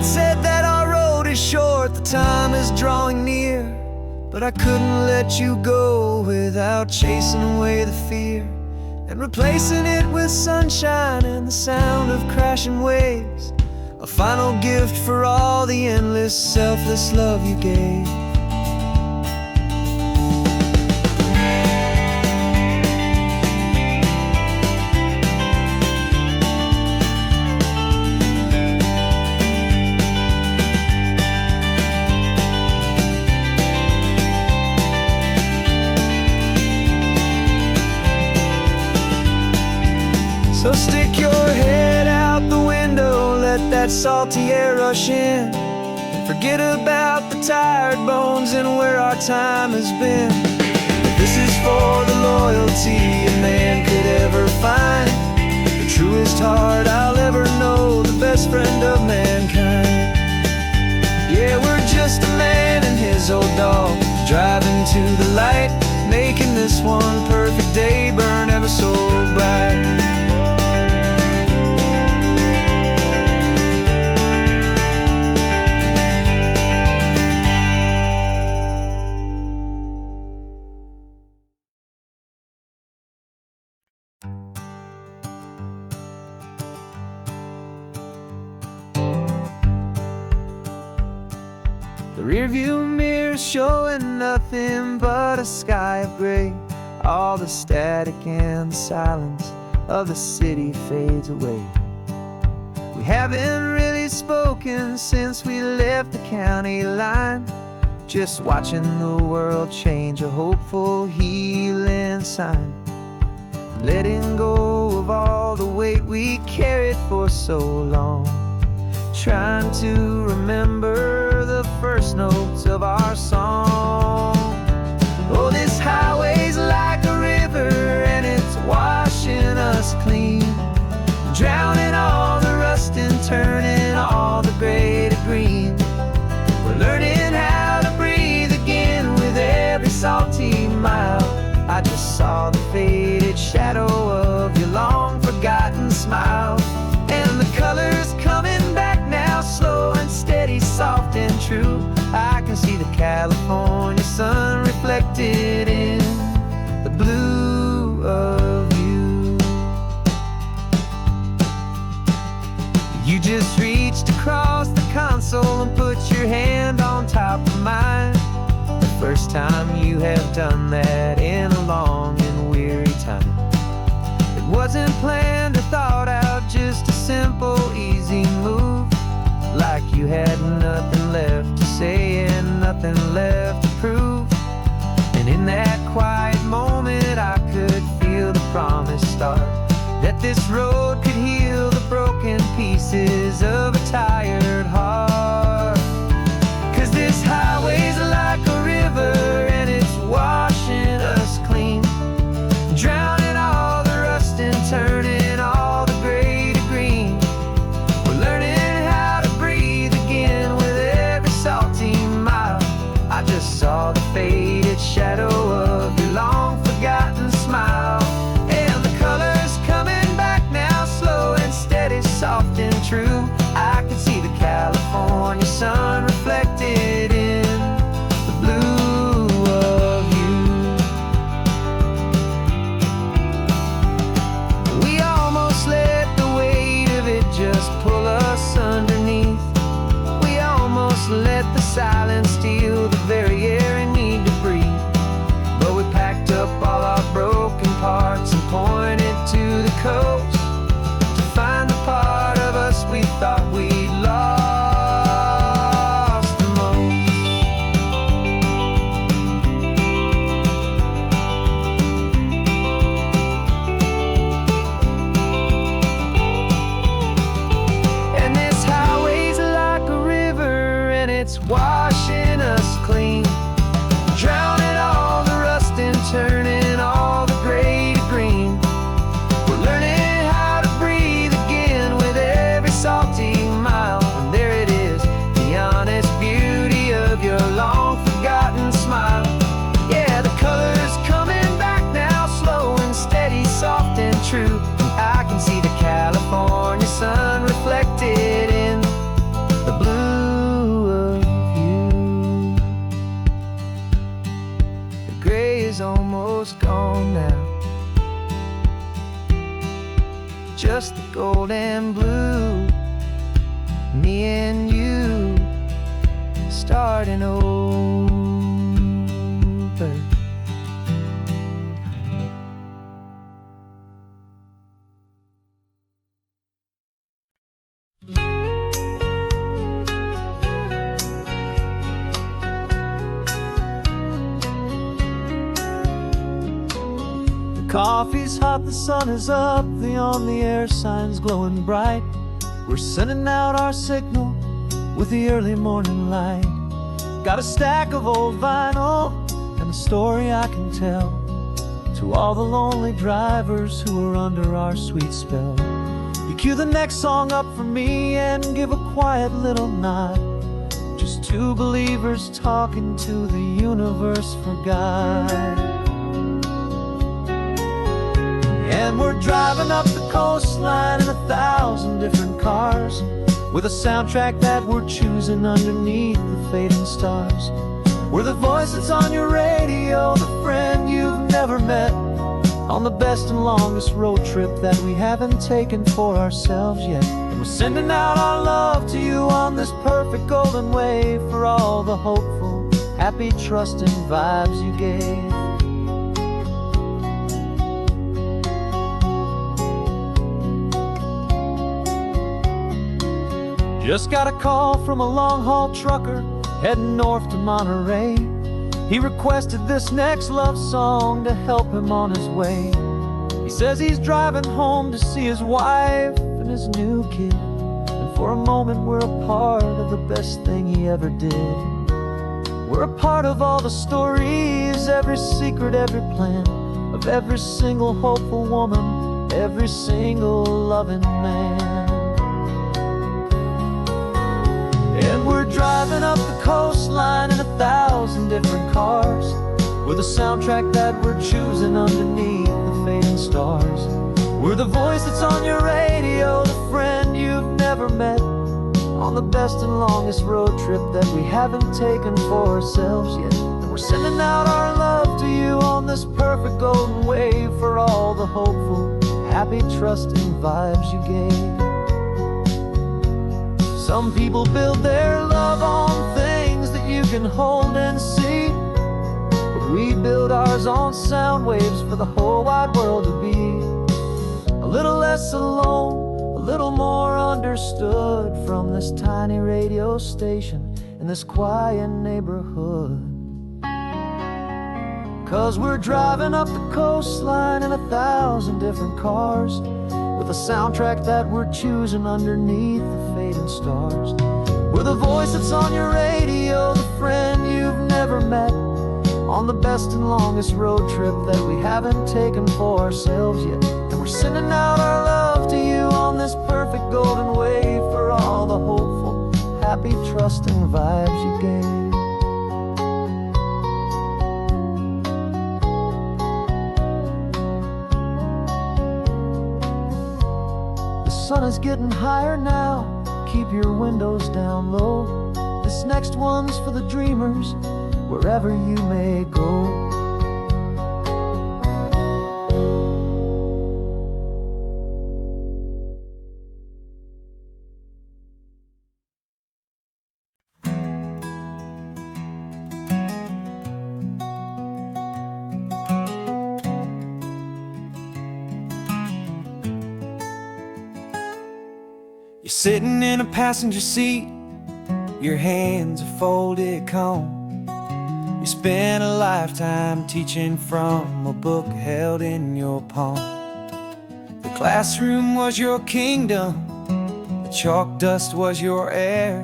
Said that our road is short, the time is drawing near, but I couldn't let you go without chasing away the fear and replacing it with sunshine and the sound of crashing waves, a final gift for all the endless, selfless love you gave. So stick your head out the window, let that salty air rush in, and forget about the tired bones and where our time has been. This is for the loyalty a man could ever find, the truest heart I'll ever know, the best friend of mankind. Yeah, we're just a man and his old dog, driving to the light, making this one perfect day burn rearview mirror showing nothing but a sky of gray. All the static and the silence of the city fades away. We haven't really spoken since we left the county line, just watching the world change, a hopeful healing sign. Letting go of all the weight we carried for so long, trying to remember the first notes of our song. Oh, this highway's like a river and it's washing us clean, drowning all the rust and turning all the gray to green. We're learning how to breathe again with every salty mile. I just saw the faded shadow of your long forgotten smile, and the colors coming back now, slow and steady, soft and true. I can see the California sun reflected in the blue of you. You just reached across the console and put your hand on top of mine. The first time you have done that in a long and weary time. It wasn't planned or thought out, just a simple, easy move. Like you had nothing left to say and nothing left to prove. And in that quiet moment I could feel the promise start, that this road could heal the broken pieces of a tired heart. 'Cause this highway's like a river and it's washing us clean, drowning all the rust and turning all the gray to green. We're learning how to breathe again with every salty mile. I just saw the faded shadow of your long forgotten smile, and the colors coming back now, slow and steady, soft and true. I can see the California sun reflected in the blue of you. We almost let the weight of it just pull us underneath. We almost let the silence steal the very air we need to breathe. But we packed up all our broken parts and pointed to the coast to find the part of us we thought we'd lost the most. And this highway's like a river and it's washing us clean, drowning all the rust and turning all the gray to green. We're learning how to breathe again with every salty mile. And there it is, the honest beauty of your long forgotten smile. Yeah, the colors coming back now, slow and steady, soft and true. I can see the California sun reflected in the blue of you. The gray is almost gone now, just the gold and blue. Me and you starting over. Coffee's hot, the sun is up, the on-the-air sign's glowing bright. We're sending out our signal with the early morning light. Got a stack of old vinyl and a story I can tell to all the lonely drivers who are under our sweet spell. You cue the next song up for me and give a quiet little nod. Just two believers talking to the universe for God. And we're driving up the coastline in 1,000 different cars, with a soundtrack that we're choosing underneath the fading stars. We're the voice that's on your radio, the friend you've never met, on the best and longest road trip that we haven't taken for ourselves yet. And we're sending out our love to you on this perfect golden wave for all the hopeful, happy, trusting vibes you gave. Just got a call from a long-haul trucker heading north to Monterey. He requested this next love song to help him on his way. He says he's driving home to see his wife and his new kid, and for a moment we're a part of the best thing he ever did. We're a part of all the stories, every secret, every plan, of every single hopeful woman, every single loving man. And we're driving up the coastline in 1,000 different cars, with a soundtrack that we're choosing underneath the fading stars. We're the voice that's on your radio, the friend you've never met, on the best and longest road trip that we haven't taken for ourselves yet. And we're sending out our love to you on this perfect golden wave for all the hopeful, happy, trusting vibes you gave. Some people build their love on things that you can hold and see, but we build ours on sound waves for the whole wide world to be a little less alone, a little more understood from this tiny radio station in this quiet neighborhood. 'Cause we're driving up the coastline in 1,000 different cars, with a soundtrack that we're choosing underneath the fading stars. We're the voice that's on your radio, the friend you've never met, on the best and longest road trip that we haven't taken for ourselves yet. And we're sending out our love to you on this perfect golden wave for all the hopeful, happy, trusting vibes you gave. The sun is getting higher now, keep your windows down low. This next one's for the dreamers, wherever you may go. You're sitting in a passenger seat, your hands are folded calm. You spent a lifetime teaching from a book held in your palm. The classroom was your kingdom, the chalk dust was your air.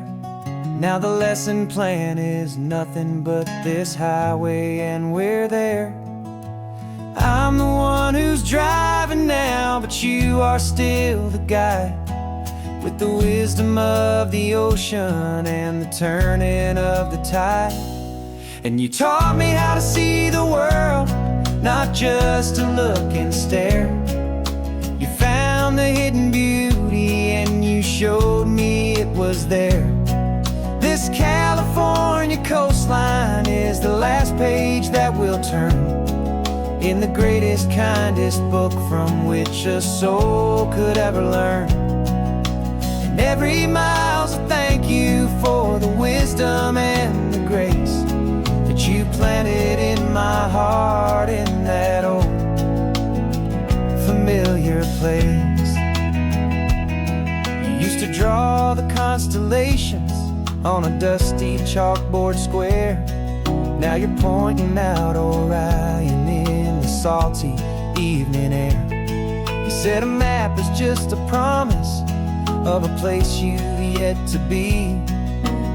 Now the lesson plan is nothing but this highway, and we're there. I'm the one who's driving now, but you are still the guide, with the wisdom of the ocean and the turning of the tide. And you taught me how to see the world, not just to look and stare. You found the hidden beauty and you showed me it was there. This California coastline is the last page that we'll turn in the greatest, kindest book from which a soul could ever learn. Every mile's a thank you for the wisdom and the grace that you planted in my heart in that old familiar place. You used to draw the constellations on a dusty chalkboard square. Now you're pointing out Orion in the salty evening air. You said a map is just a promise of a place you've yet to be,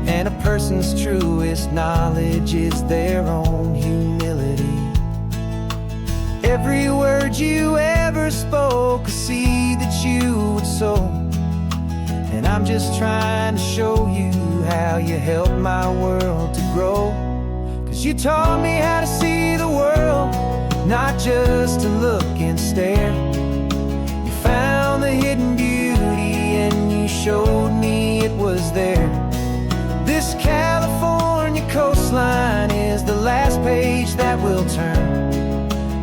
and a person's truest knowledge is their own humility. Every word you ever spoke, a seed that you would sow, and I'm just trying to show you how you helped my world to grow. 'Cause you taught me how to see the world, not just to look and stare. You found the hidden beauty and you showed me it was there. This California coastline is the last page that we'll turn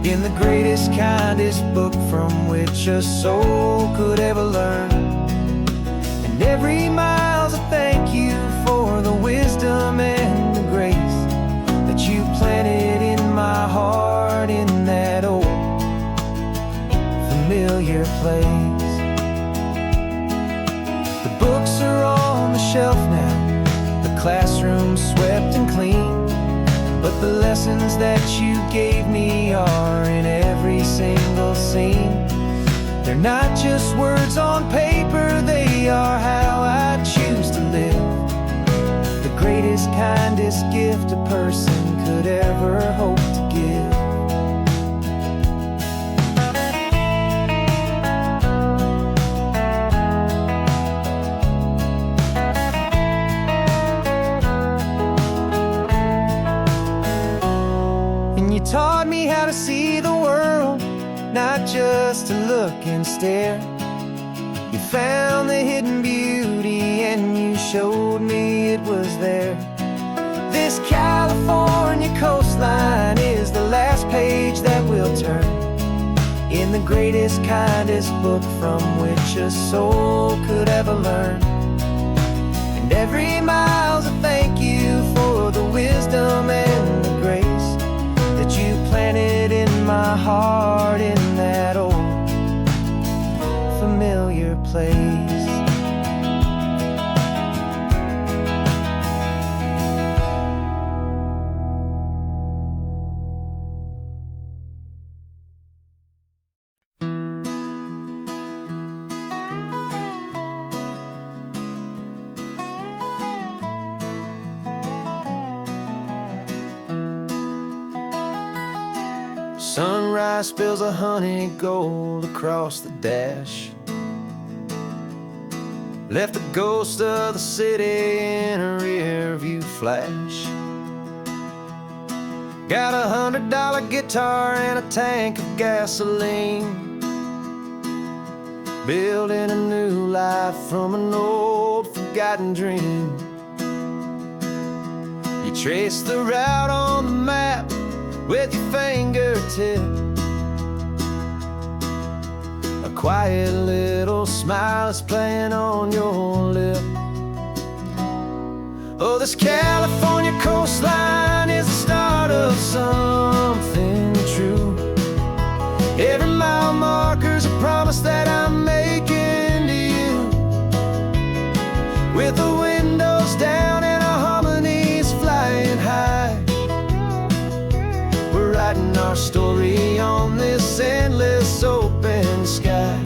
in the greatest, kindest book from which a soul could ever learn. And every mile's a thank you for the wisdom and the grace that you planted in my heart in that old familiar place. The books are on the shelf now, the classroom swept and clean, but the lessons that you gave me are in every single scene. They're not just words on paper, they are how I choose to live. The greatest, kindest gift a person could ever hope to give. And you taught me how to see the world, not just to look and stare. You found the hidden beauty and you showed me it was there. This California coastline is the last page that we'll turn in the greatest, kindest book from which a soul could ever learn. And every mile's a thank you for the wisdom and the grace that you planted in my heart in that old familiar place. Sunrise spills a honey gold across the dash, left the ghost of the city in a rear view flash. Got a $100 guitar and a tank of gasoline, building a new life from an old forgotten dream. You trace the route on the map with your fingertip, a quiet little smile is playing on your lip. Oh, this California coastline is the start of something true. Every mile marker's a promise that I'm making to you, with the windows down and our harmonies flying high. We're writing our story on this endless open sky.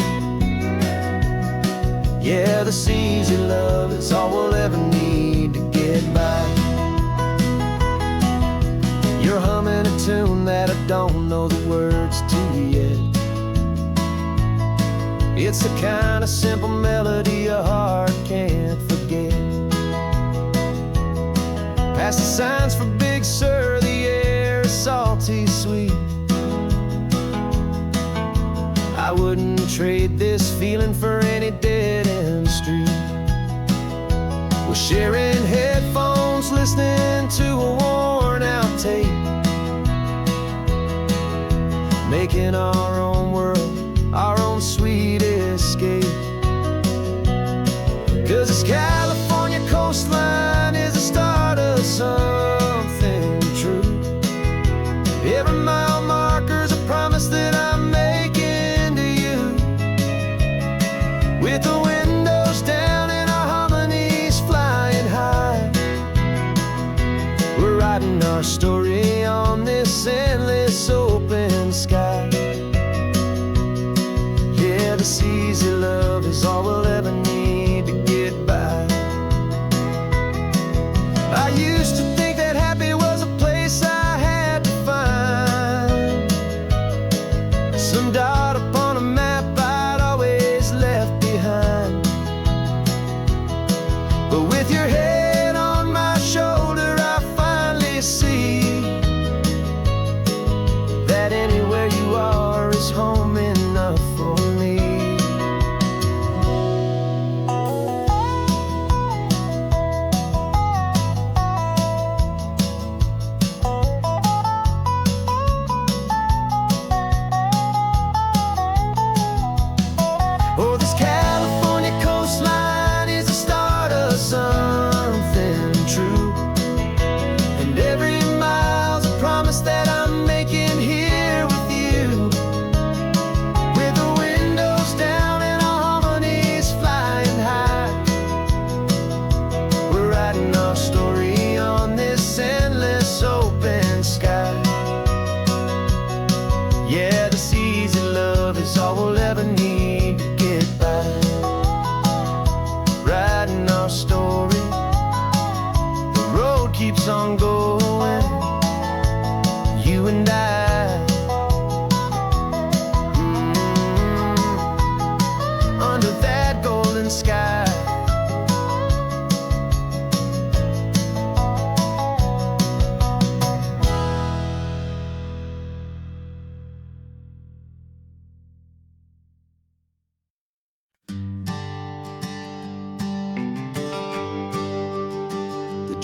Yeah, this easy love is all we'll ever need to get by. You're humming a tune that I don't know the words to yet. It's the kind of simple melody a heart can't forget. Past the signs for Big Sur, the air is salty sweet. I wouldn't trade this feeling for any dead-end street. We're sharing headphones, listening to a worn-out tape, making our own world, our own sweet escape. 'Cause this California coastline is the start of something true. Every mile marker's a promise that I'm making to you, with the windows down and our harmonies flying high. We're writing our story on this endless open sky. Yeah, this easy love is all we'll ever need to get by.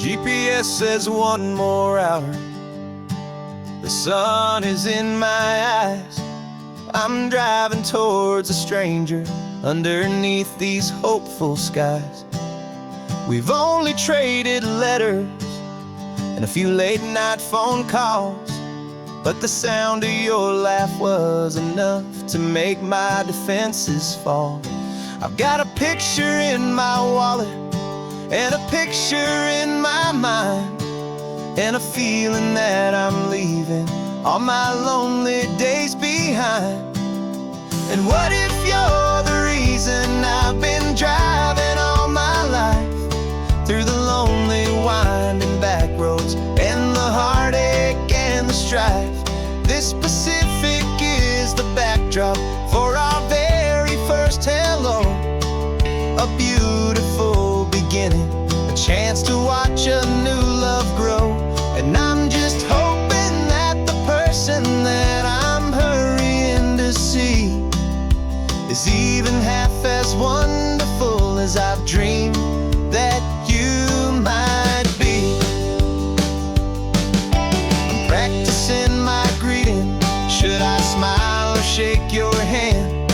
GPS says one more hour. The sun is in my eyes. I'm driving towards a stranger underneath these hopeful skies. We've only traded letters and a few late night phone calls, but the sound of your laugh was enough to make my defenses fall. I've got a picture in my wallet and a picture in my mind, and a feeling that I'm leaving all my lonely days behind. And what if you're the reason I've been driving all my life, through the lonely winding back roads and the heartache and the strife? This Pacific is the backdrop for our very first hello. A beautiful beginning, a chance to watch a new love grow. And I'm just hoping that the person that I'm hurrying to see is even half as wonderful as I've dreamed that you might be. I'm practicing my greeting. Should I smile or shake your hand?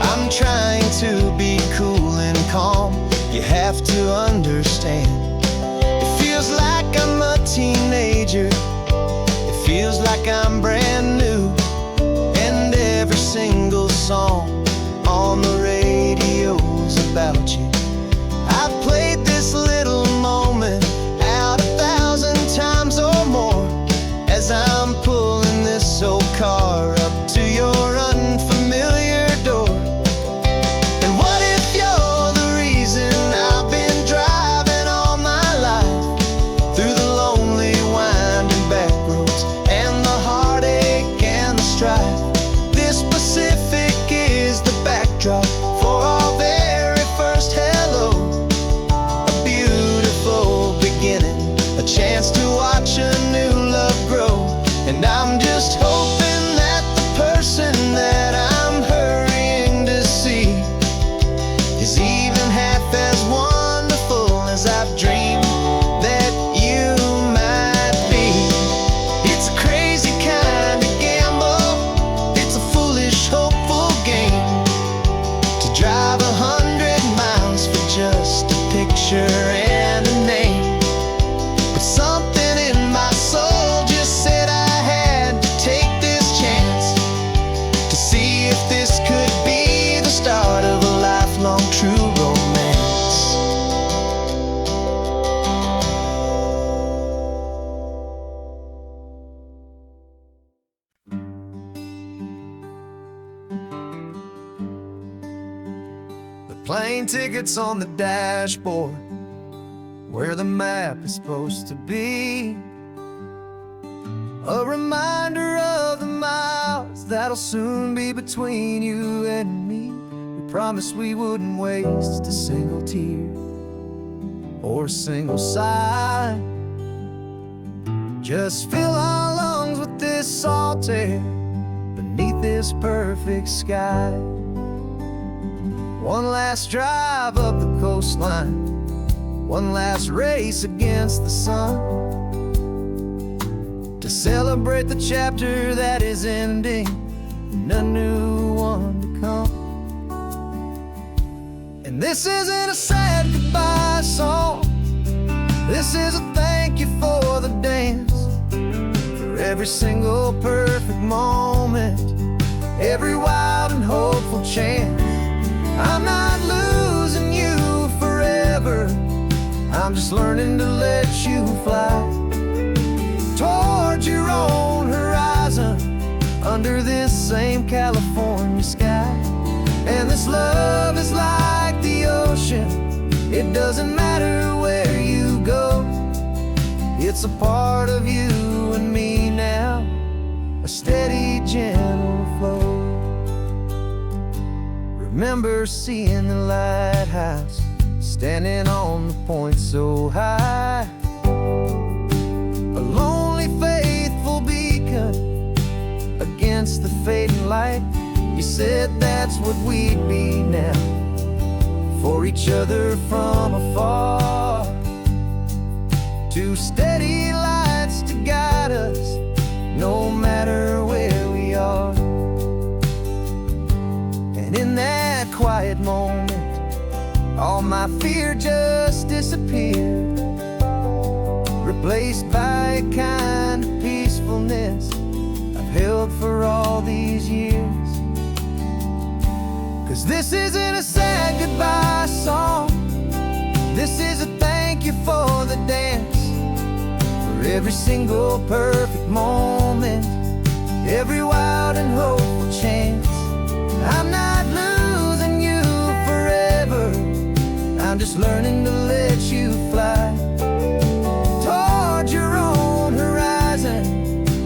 I'm trying to be cool and calm. You have to understand. It feels like I'm a teenager. It feels like I'm brand new. And every single song on the radio's about you. I've played this little moment out 1,000 times or more, as I'm pulling this old car up to your unfamiliar door. And what if you're the reason I've been driving all my life, through the lonely winding back roads and the heartache and the strife? This Pacific is the backdrop for our very first hello. A beautiful beginning, a chance to watch a new love grow. And I'm just hoping that the person that I'm hurrying to see is even half as wonderful as I've dreamed that you might be. It's a crazy kind of gamble. It's a foolish, hopeful game to drive 100 miles for just a picture and a name. But something in my soul just said I had to take this chance to see if this could be the start of a lifelong true romance. The plane tickets on the dashboard, where the map is supposed to be. A reminder of the miles that'll soon be between you and me. We promised we wouldn't waste a single tear or a single sigh. Just fill our lungs with this salt air beneath this perfect sky. One last drive up the coastline, one last race against the sun, to celebrate the chapter that is ending and a new one to come. And this isn't a sad goodbye song. This is a thank you for the dance, for every single perfect moment, every wild and hopeful chance. I'm not losing you forever. I'm just learning to let you fly towards your own horizon, under this same California sky. And this love is like the ocean. It doesn't matter where you go. It's a part of you and me now, a steady, gentle flow. Remember seeing the lighthouse, standing on the point so high, a lonely, faithful beacon against the fading light. You said that's what we'd be now, for each other from afar. two steady lights to guide us, no matter where we are. And in that quiet moment, all my fear just disappeared, replaced by a kind of peacefulness I've held for all these years. 'Cause this isn't a sad goodbye song, this is a thank you for the dance, for every single perfect moment, every wild and hopeful chance. I'm not losing you forever, I'm just learning to let you fly toward your own horizon,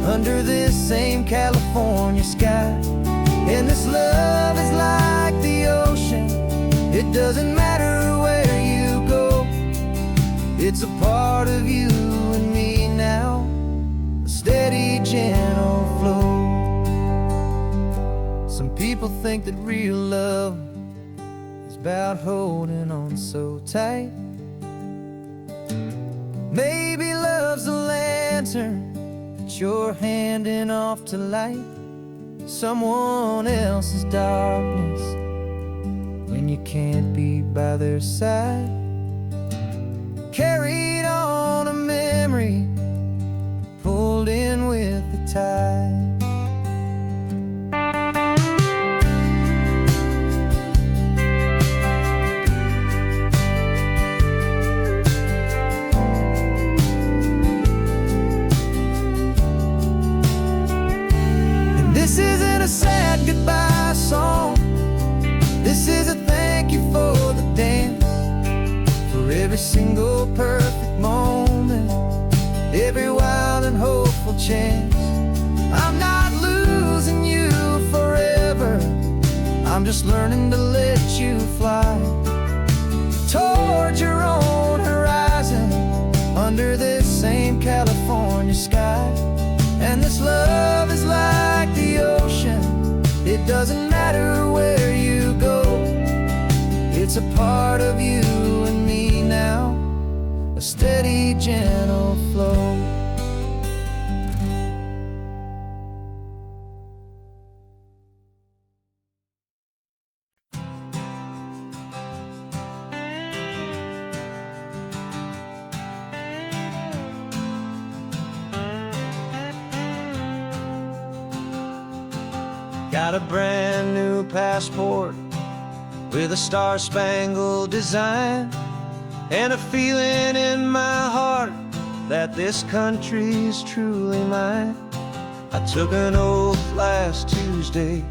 under this same California sky. And this love is like the ocean, it doesn't matter where you go, it's a part of you and me now, a steady, gentle flow. Some people think that real love is about holding on so tight. Maybe love's a lantern that you're handing off to light someone else's darkness when you can't be by their side. Carried on a memory, pulled in with the tide. This isn't a sad goodbye song, this is a thank you for the dance, for every single perfect moment, every wild and hopeful chance. I'm not losing you forever, I'm just learning to let you fly toward your own horizon, under this same California sky. And this love is like the ocean, it doesn't matter where you go, it's a part of you and me now, a steady, gentle flow. Got a brand new passport with a star-spangled design, and a feeling in my heart that this country's truly mine. I took an oath last Tuesday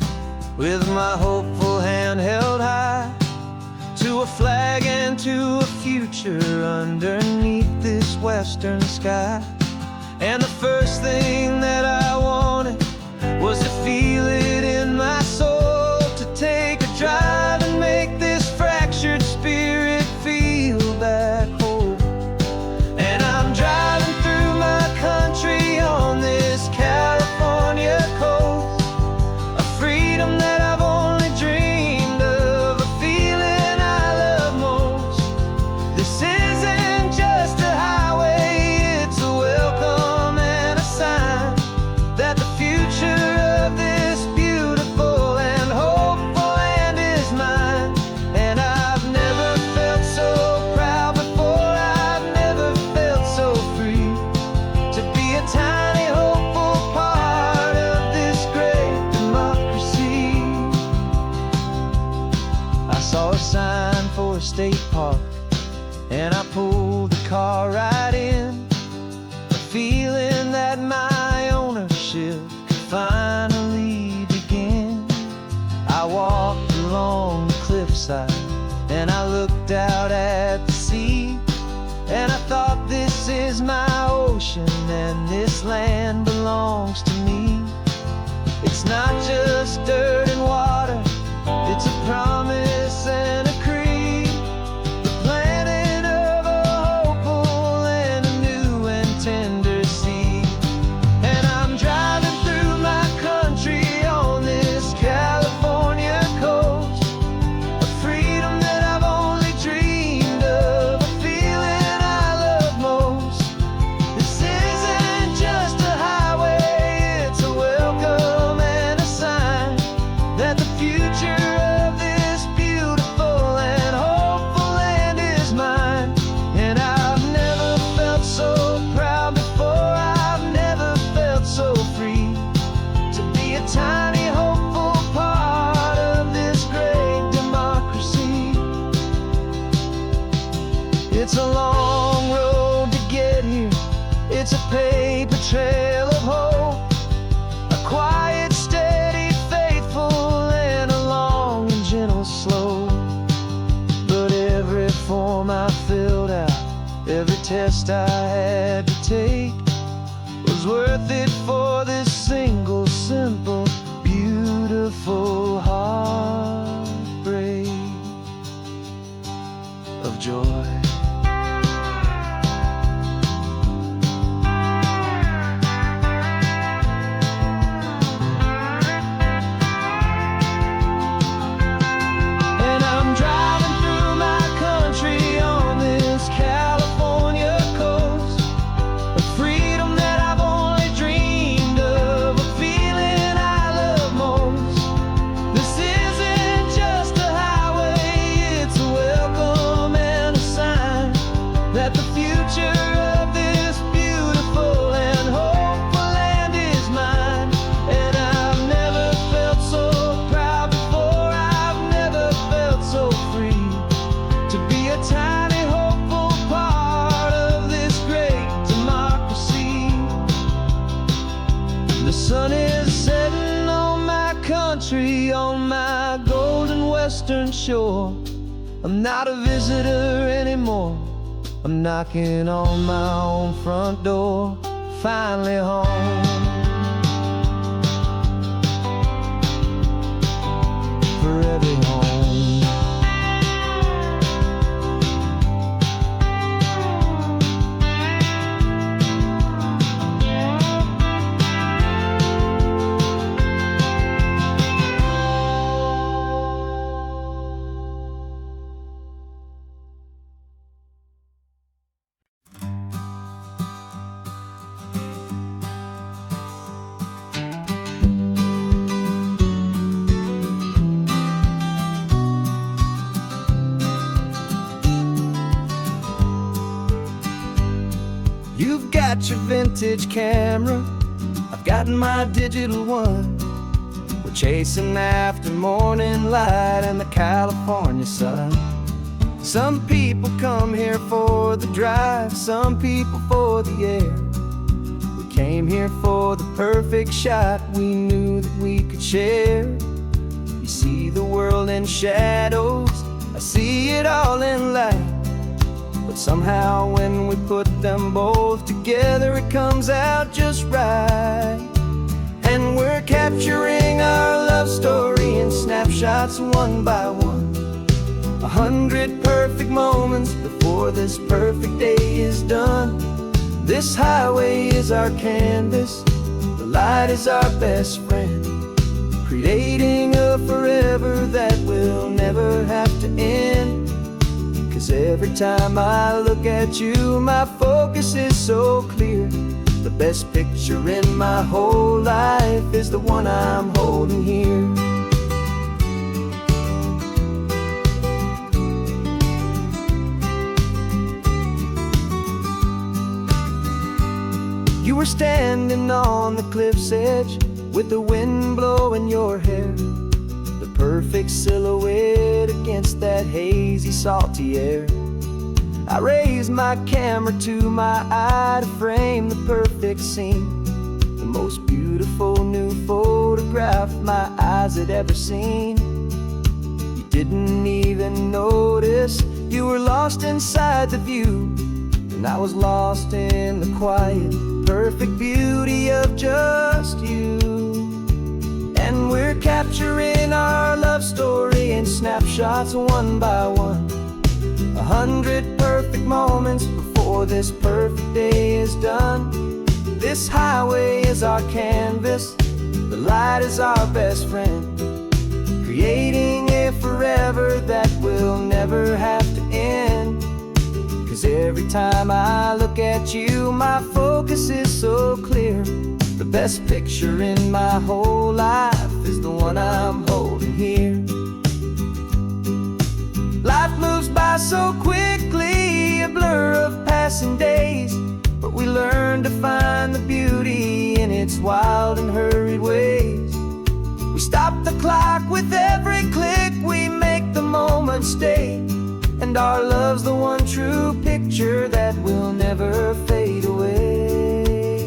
with my hopeful hand held high, to a flag and to a future underneath this western sky. And the first thing that I wanted was to feel it in my soul, to take a drive and make this fractured spirit feel back home. And I'm driving through my country on this California coast, a freedom that I've only dreamed of, a feeling I love most. This isn't just a highway, it's a welcome and a sign that the future of this beautiful and hopeful land is mine. And I've never felt so proud before, I've never felt so free, to be a tiny hopeful part of this great democracy. I saw a sign for a state park, and I pulled the car right in, a feeling that my ownership finally begin. I walked along the cliffside and I looked out at the sea, and I thought, this is my ocean and this land belongs to me. It's not just dirt and water, it's a promise and a creed, the planting of a hopeful and a new and tender seed. And I'm driving through my country on this California coast, a freedom that I've only dreamed of, a feeling I love most. It's a long road to get here. It's a paper trail of hope, a quiet, steady, faithful, and a long and gentle slope. But every form I filled out, every test I had to take, was worth it for this single, simple, beautiful heartbreak of joy. On my golden western shore, I'm not a visitor anymore. I'm knocking on my own front door, finally home. Forever home. You've got your vintage camera, I've got my digital one. We're chasing after morning light and the California sun. Some people come here for the drive, some people for the air. We came here for the perfect shot we knew that we could share. You see the world in shadows, I see it all in light. But somehow when we put them both together, it comes out just right. And we're capturing our love story in snapshots one by one. 100 perfect moments before this perfect day is done. This highway is our canvas, the light is our best friend, creating a forever that will never have to end. 'Cause every time I look at you, my focus is so clear. The best picture in my whole life is the one I'm holding here. You were standing on the cliff's edge with the wind blowing your hair, the perfect silhouette against that hazy, salty air. I raised my camera to my eye to frame the perfect scene, the most beautiful new photograph my eyes had ever seen. You didn't even notice, you were lost inside the view, and I was lost in the quiet, perfect beauty of just you. And we're capturing our love story in snapshots one by one. 100 perfect moments before this perfect day is done. This highway is our canvas, the light is our best friend, creating a forever that will never have to end. 'Cause every time I look at you, my focus is so clear. The best picture in my whole life is the one I'm holding here. Life moves by so quickly, a blur of passing days, but we learn to find the beauty in its wild and hurried ways. We stop the clock with every click, we make the moment stay, and And our love's the one true picture that will never fade away.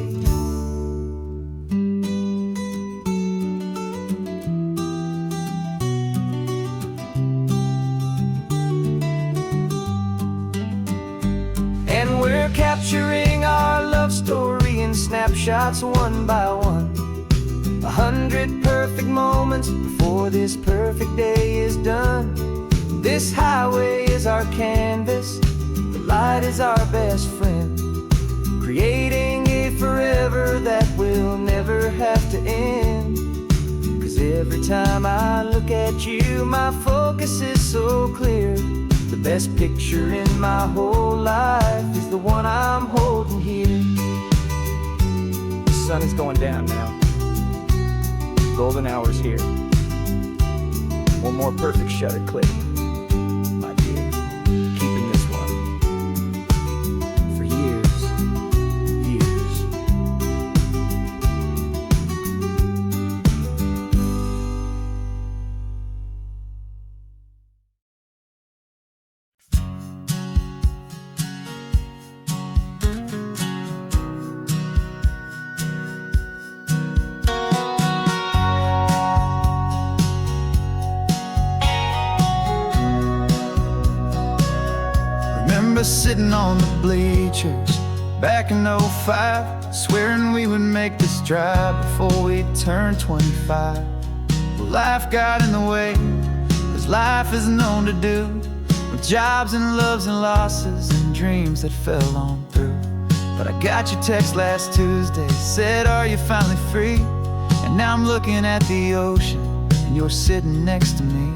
And we're capturing our love story in snapshots one by one. 100 perfect moments before this perfect day is done. This highway is our canvas, the light is our best friend, creating a forever that will never have to end. 'Cause every time I look at you, my focus is so clear. The best picture in my whole life is the one I'm holding here. The sun is going down now. Golden hour's here. One more perfect shutter click, my dear. Keeping this one for years, years. Remember sitting on the bleachers back in '05, swearing we would make this drive before we turned 25. Well, life got in the way, 'cause life is known to do, with jobs and loves and losses and dreams that fell on through. But I got your text last Tuesday, said, are you finally free? And now I'm looking at the ocean, and you're sitting next to me.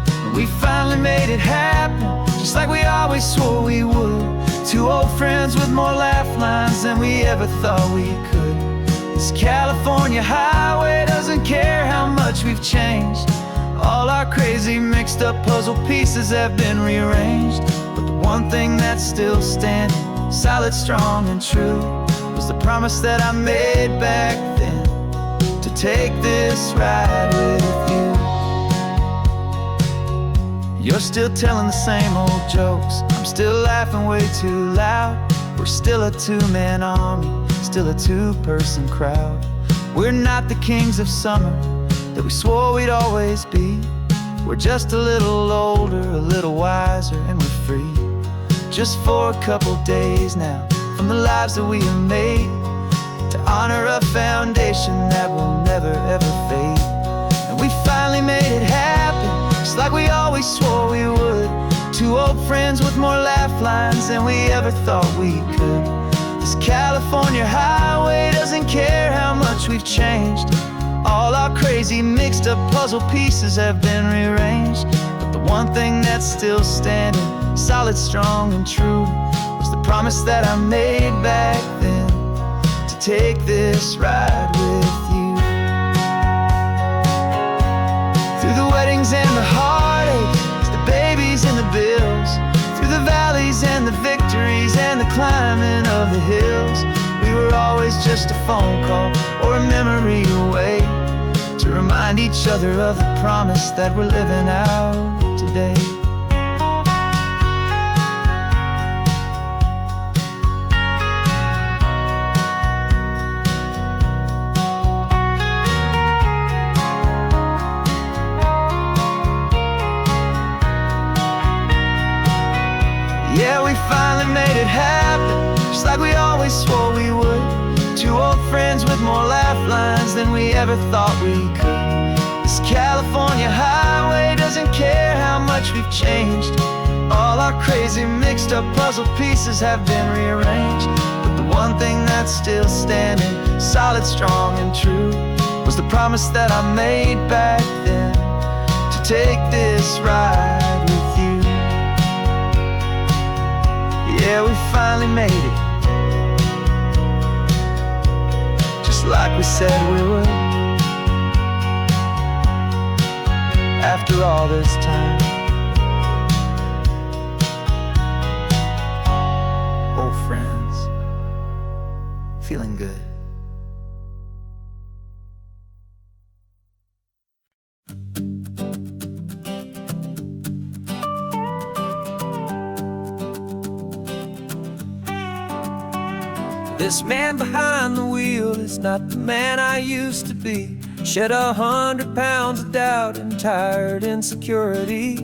And we finally made it happen, just like we always swore we would. Two old friends with more laugh lines than we ever thought we could. This California highway doesn't care how much we've changed. All our crazy mixed up puzzle pieces have been rearranged. But the one thing that's still standing, solid, strong, and true, was the promise that I made back then, to take this ride with you. You're still telling the same old jokes, I'm still laughing way too loud. We're still a two-man army, still a two-person crowd. We're not the kings of summer that we swore we'd always be. We're just a little older, a little wiser, and we're free. Just for a couple days now, from the lives that we have made, to honor a foundation that will never ever fade. And we finally made it happen, just like we always swore we would. Two old friends with more laugh lines than we ever thought we could. This California highway doesn't care how much we've changed. All our crazy mixed up puzzle pieces have been rearranged. But the one thing that's still standing, solid, strong, and true, was the promise that I made back then, to take this ride with you. Through the weddings and the heartaches, the babies and the bills, through the valleys and the victories and the climbing of the hills, we were always just a phone call or a memory away, to remind each other of the promise that we're living out today. Yeah, we finally made it happen, just like we always swore we would. Two old friends with more laugh lines than we ever thought we could. This California highway doesn't care how much we've changed. All our crazy mixed up puzzle pieces have been rearranged. But the one thing that's still standing, solid, strong, and true, was the promise that I made back then, to take this ride with you. Yeah, we finally made it, just like we said we would. After all this time, old friends, feeling good. This man behind the wheel is not the man I used to be. Shed 100 pounds of doubt and tired insecurity.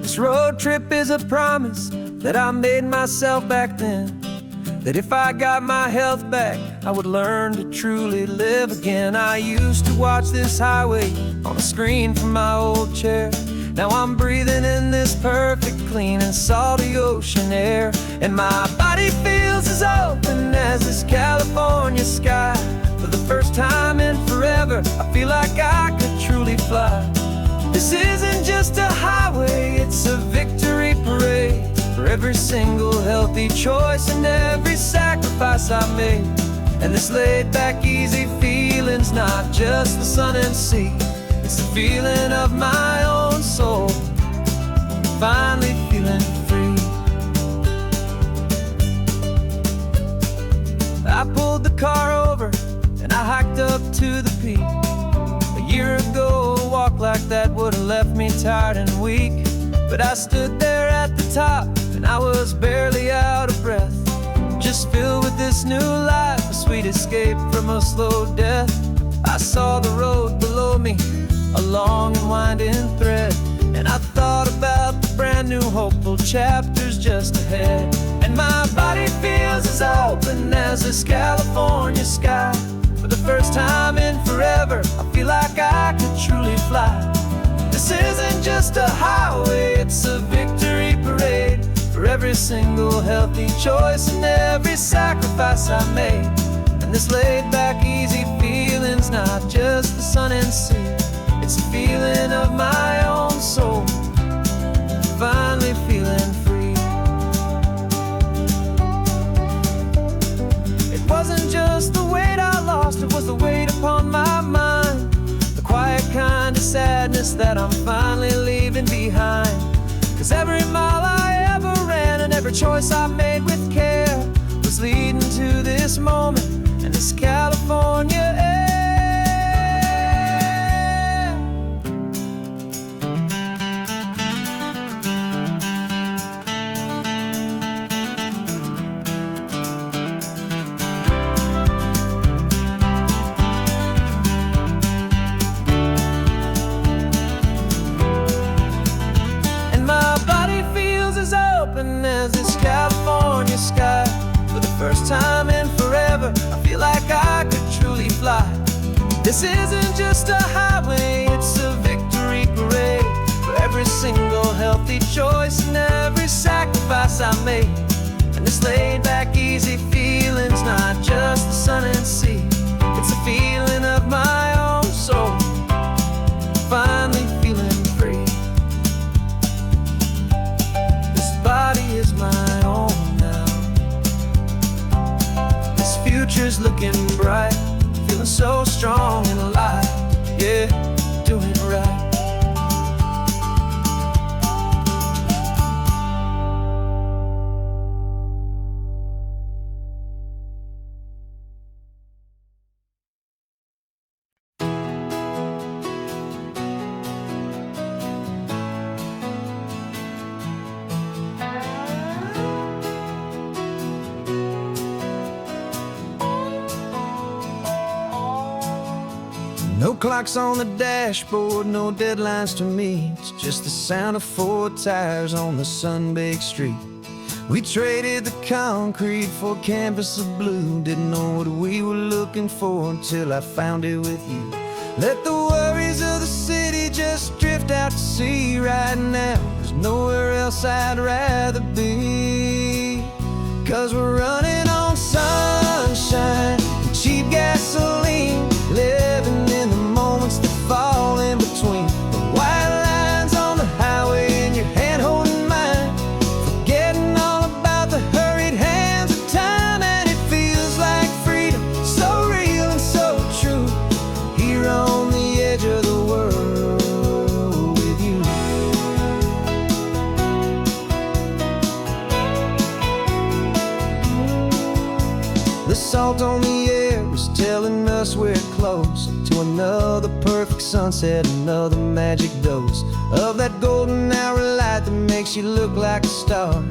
This road trip is a promise that I made myself back then, that if I got my health back, I would learn to truly live again. I used to watch this highway on a screen from my old chair. Now I'm breathing in this perfect, clean and salty ocean air. And my body feels as open as this California sky. For the first time in forever, I feel like I could truly fly. This isn't just a highway, it's a victory parade. For every single healthy choice and every sacrifice I made. And this laid back easy feeling's not just the sun and sea. It's the feeling of my own soul, finally feeling free. I pulled the car over and I hiked up to the peak. A year ago, a walk like that would have left me tired and weak. But I stood there at the top and I was barely out of breath, just filled with this new life, a sweet escape from a slow death. I saw the road below me, a long and winding thread, and I thought about the brand new hopeful chapters just ahead. And my body feels as open as this California sky. For the first time in forever, I feel like I could truly fly. This isn't just a highway, it's a victory parade. For every single healthy choice and every sacrifice I made. And this laid back easy feeling's not just the sun and sea. It's a feeling of my own soul, finally feeling free. It wasn't just the weight I lost, it was the weight upon my mind. The quiet kind of sadness that I'm finally leaving behind. 'Cause every mile I ever ran and every choice I made with care was leading to this moment and this California air. As this California sky. For the first time in forever, I feel like I could truly fly. This isn't just a highway, it's a victory parade. For every single healthy choice and every sacrifice I made. And this laid back easy feeling's not just the sun and sea. It's a feeling of my own soul, finally feeling free. Body is my own now. This future's looking bright, feeling so strong and alive. Yeah, doing it right. No clocks on the dashboard, no deadlines to meet. It's just the sound of 4 tires on the sun-baked street. We traded the concrete for a canvas of blue. Didn't know what we were looking for until I found it with you. Let the worries of the city just drift out to sea right now. There's nowhere else I'd rather be. 'Cause we're running on sunshine and cheap gasoline, living in the moments that fall in between. The white lines on the highway and your hand holding mine, forgetting all about the hurried hands of time. And it feels like freedom, so real and so true, here on the edge of the world with you. The salt on the air is telling us we're close to another perfect sunset, another magic dose of that golden hour light that makes you look like a star.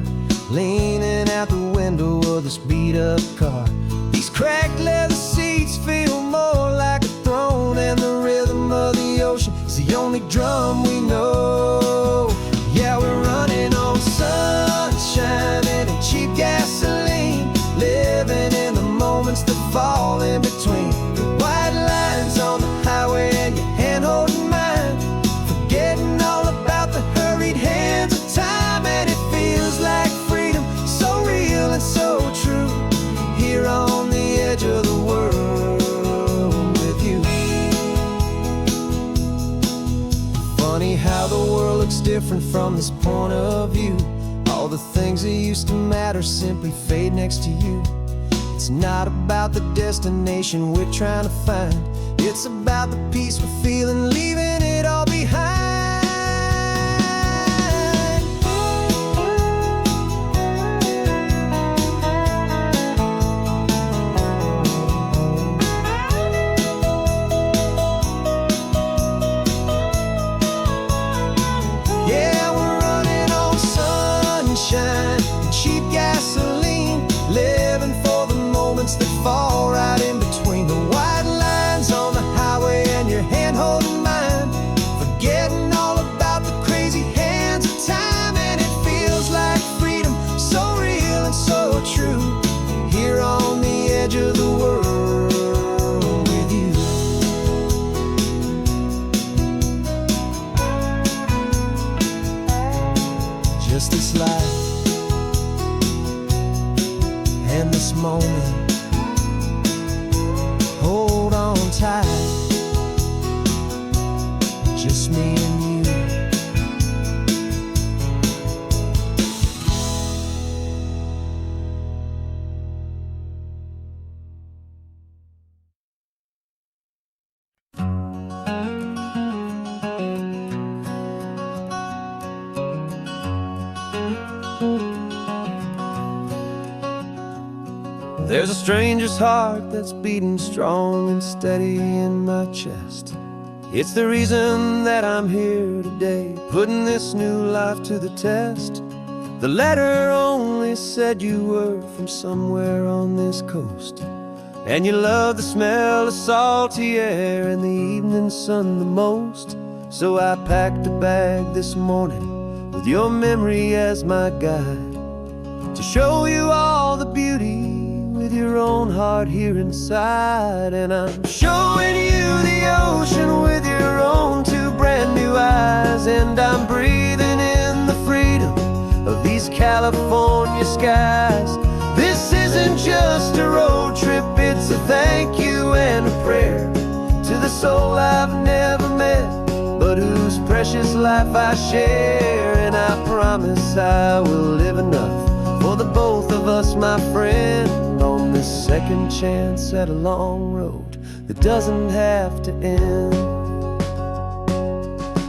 leaning out the window of this beat-up car. These cracked leather seats feel more like a throne, and the rhythm of the ocean is the only drum we know. Yeah, we're running on sunshine and cheap gasoline, living in the moments that fall in between the white lines on the highway and your hand holding mine, forgetting all about the hurried hands of time. And it feels like freedom, so real and so true, here on the edge of the world with you. Funny how the world looks different from this point of view. All the things that used to matter simply fade next to you. It's not about the destination we're trying to find, it's about the peace we're feeling, leaving it all behind. Yeah, we're running on sunshine and cheap gasoline, living for the moments that fall right in between the white lines on the highway and your hand holding mine, forgetting all about the crazy hands of time. And it feels like freedom, so real and so true, here on the edge of the world with you. Just this life and this moment, hold on tight, just me and you. There's a stranger's heart that's beating strong and steady in my chest. It's the reason that I'm here today, putting this new life to the test. The letter only said you were from somewhere on this coast, and you love the smell of salty air and the evening sun the most. So I packed a bag this morning with your memory as my guide, to show you all the beauty with your own heart here inside. And I'm showing you the ocean with your own two brand new eyes, and I'm breathing in the freedom of these California skies. This isn't just a road trip, it's a thank you and a prayer to the soul I've never met, but whose precious life I share. And I promise I will live enough for the both of us, my friend, on this second chance at a long road that doesn't have to end.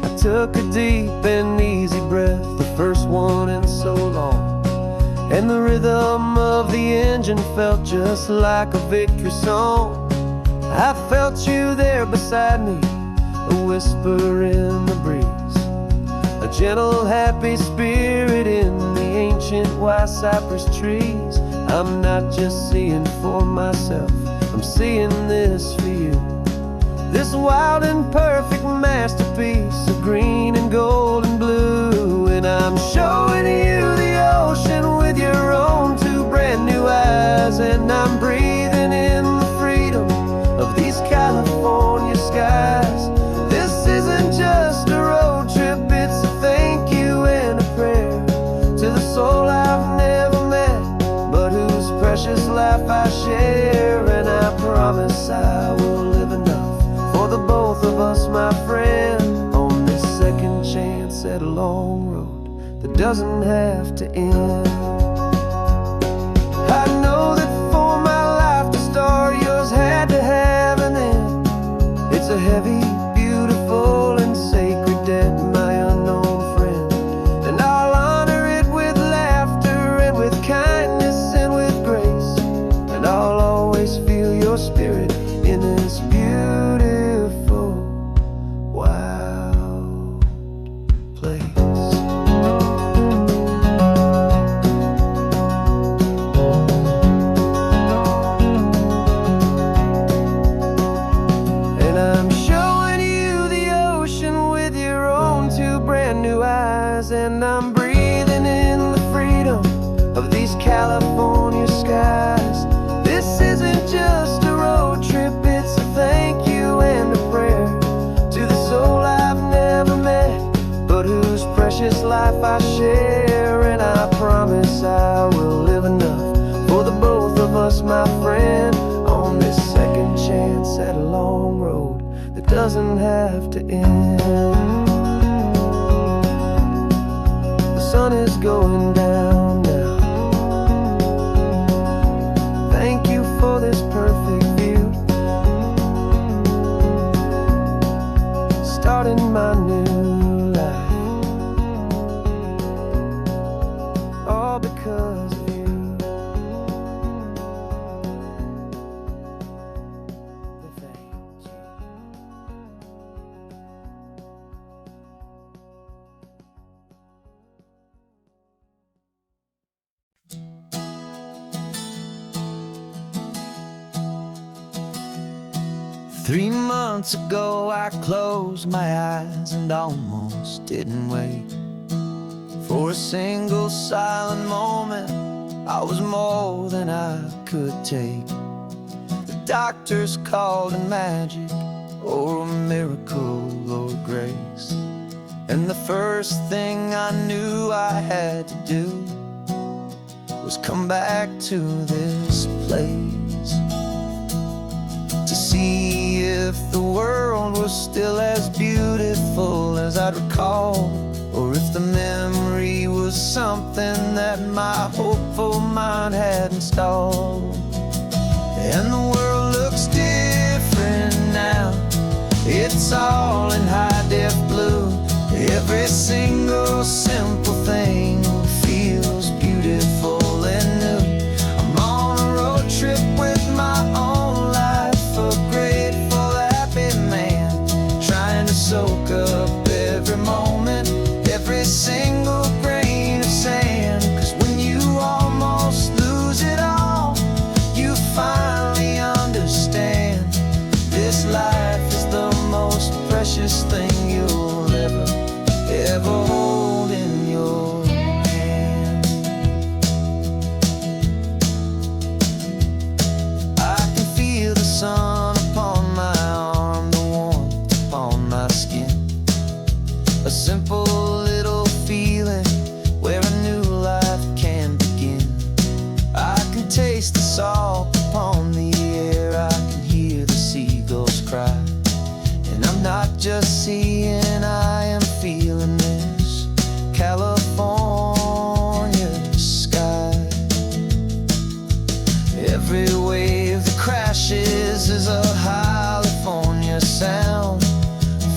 I took a deep and easy breath, the first one in so long, and the rhythm of the engine felt just like a victory song. I felt you there beside me, a whisper in the breeze, a gentle happy spirit in the ancient white cypress trees. I'm not just seeing for myself, I'm seeing this for you, this wild and perfect masterpiece of green and gold and blue. And I'm showing you the ocean with your own two brand new eyes, and I'm breathing in the freedom of these California skies. This isn't just a road trip, it's a thank you and a prayer to the soul I've never met, but whose precious life I share. And I promise I will live enough for the both of us, my friend, on this second chance at a long road that doesn't have to end. I know that for my life to start, yours had to have an end. It's a heavy, beautiful, and sacred debt, my unknown friend, and I'll honor it with laughter and with kindness and with grace, and I'll always feel your spirit in this beautiful, wild place. in. The sun is going down now. Thank you for this perfect view. Starting my new life, all because of you. Thank you. 3 months ago I closed my eyes and almost didn't wake. For a single silent moment I was more than I could take. The doctors called it magic, or a miracle, or grace. And the first thing I knew I had to do was come back to this place, to see if the world was still as beautiful as I'd recall, or if the memory was something that my hopeful mind had installed. And the world looks different now. It's all in high-def blue. Every single simple thing feels beautiful and new. I'm on a road trip with my own life, a grateful, happy man, trying to soak up every moment, every single grain of sand. 'Cause when you almost lose it all, you finally understand this life is the most precious thing you'll ever hold in your hand. I can feel the sun upon my arm, the warmth upon my skin. A simple little feeling where a new life can begin. I can taste the salt upon the air, I can hear the seagulls cry. And I'm not just seeing, I am feeling this California sky. Every wave that crashes is a California sound,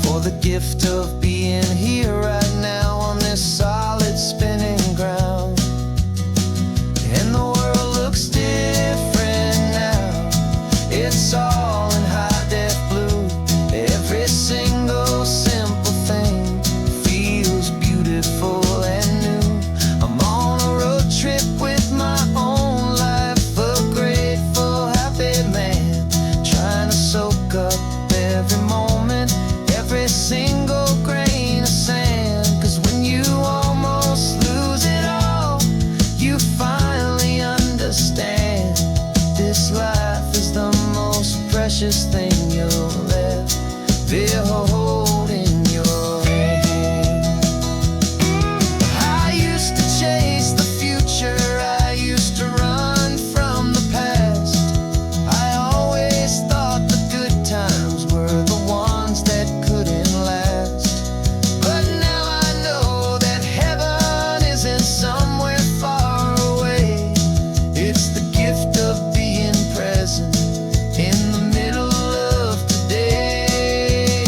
for the gift of being here right now on this solid spinning ground. And the world looks different now. It's all in high-def blue. Every single simple thing feels beautiful and new. I'm on a road trip with my own life, a grateful, happy man, trying to soak up every moment, every single grain of sand. 'Cause when you almost lose it all, you finally understand this life is the most precious thing you'll ever hold in your hand. I used to chase the future, I used to run from the past. I always thought the good times were the ones that couldn't last. But now I know that heaven isn't somewhere far away. It's the gift of being present in the middle of today.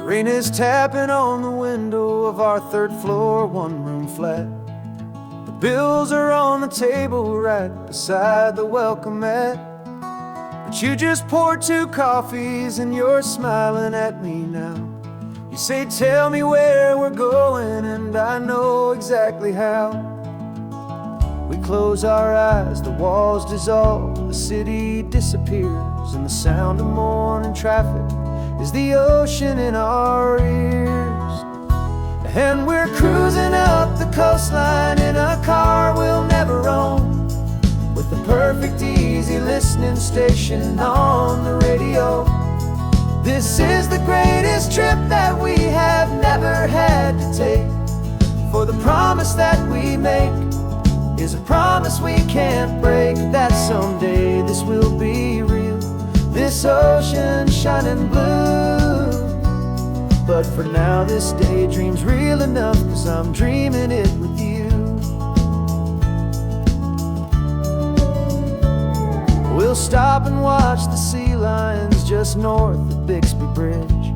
Rain is tapping on the window of our third floor, one-room flat. The bills are on the table right beside the welcome mat. But you just poured 2 coffees and you're smiling at me now. You say, tell me where we're going, and I know exactly how. We close our eyes, the walls dissolve, the city disappears, and the sound of morning traffic is the ocean in our ears. And we're cruising up the coastline in a car we'll never own, with the perfect easy listening station on the radio. This is the greatest trip that we have never had to take, for the promise that we make is a promise we can't break, that someday this will be real, this ocean shining blue. But for now this daydream's real enough, 'cause I'm dreaming it with you. We'll stop and watch the sea lions just north of Bixby Bridge,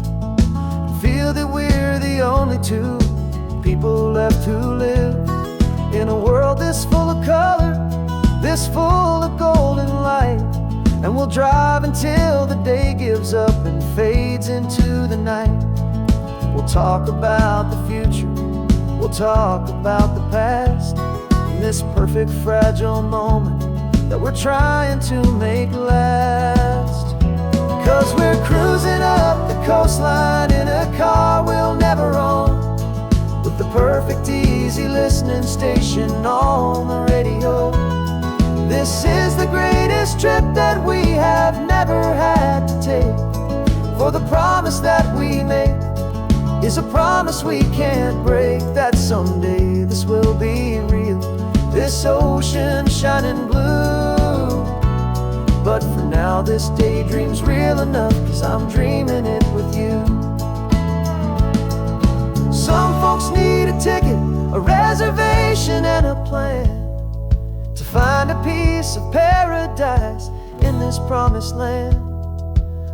feel that we're the only 2 people left who live in a world this full of color, this full of golden light. And we'll drive until the day gives up and fades into the night. We'll talk about the future, we'll talk about the past, and this perfect fragile moment that we're trying to make last. 'Cause we're cruising up the coastline in a car we'll never own, with the perfect easy listening station on the radio. This is the greatest trip that we have never had to take, for the promise that we make is a promise we can't break, that someday this will be real, this ocean shining blue. But for now this daydream's real enough, 'cause I'm dreaming it with you. Some folks need a ticket, a reservation and a plan to find a piece of paradise in this promised land.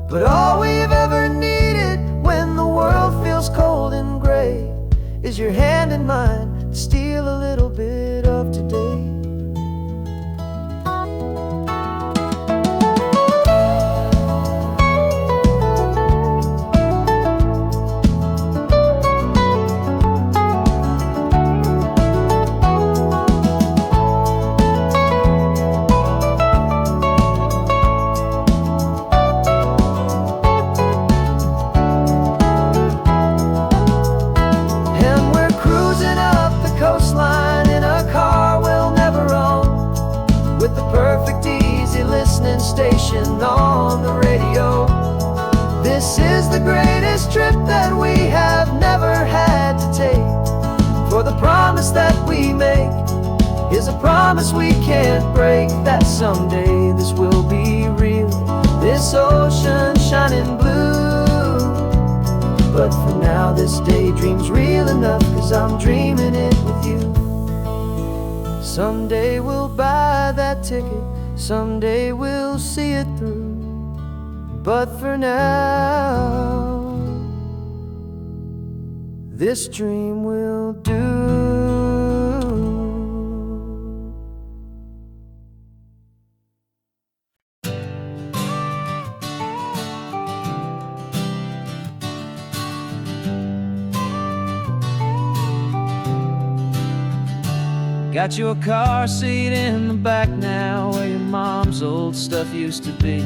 But all we've ever needed when the world feels cold and gray is your hand in mine to steal a little bit of today. Station on the radio. This is the greatest trip that we have never had to take, for the promise that we make is a promise we can't break, that someday this will be real, this ocean shining blue. But for now this daydream's real enough, 'cause I'm dreaming it with you. Someday we'll buy that ticket, someday we'll see it through, but for now this dream will do. Got your car seat in the back now, where your mom's old stuff used to be.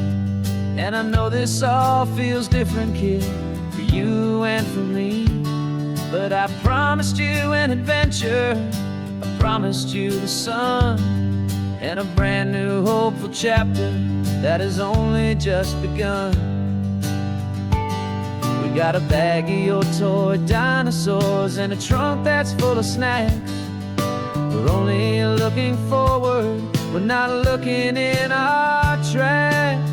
And I know this all feels different, kid, for you and for me. But I promised you an adventure, I promised you the sun, and a brand new hopeful chapter that has only just begun. We got a bag of your toy dinosaurs and a trunk that's full of snacks. We're only looking forward, we're not looking in our tracks.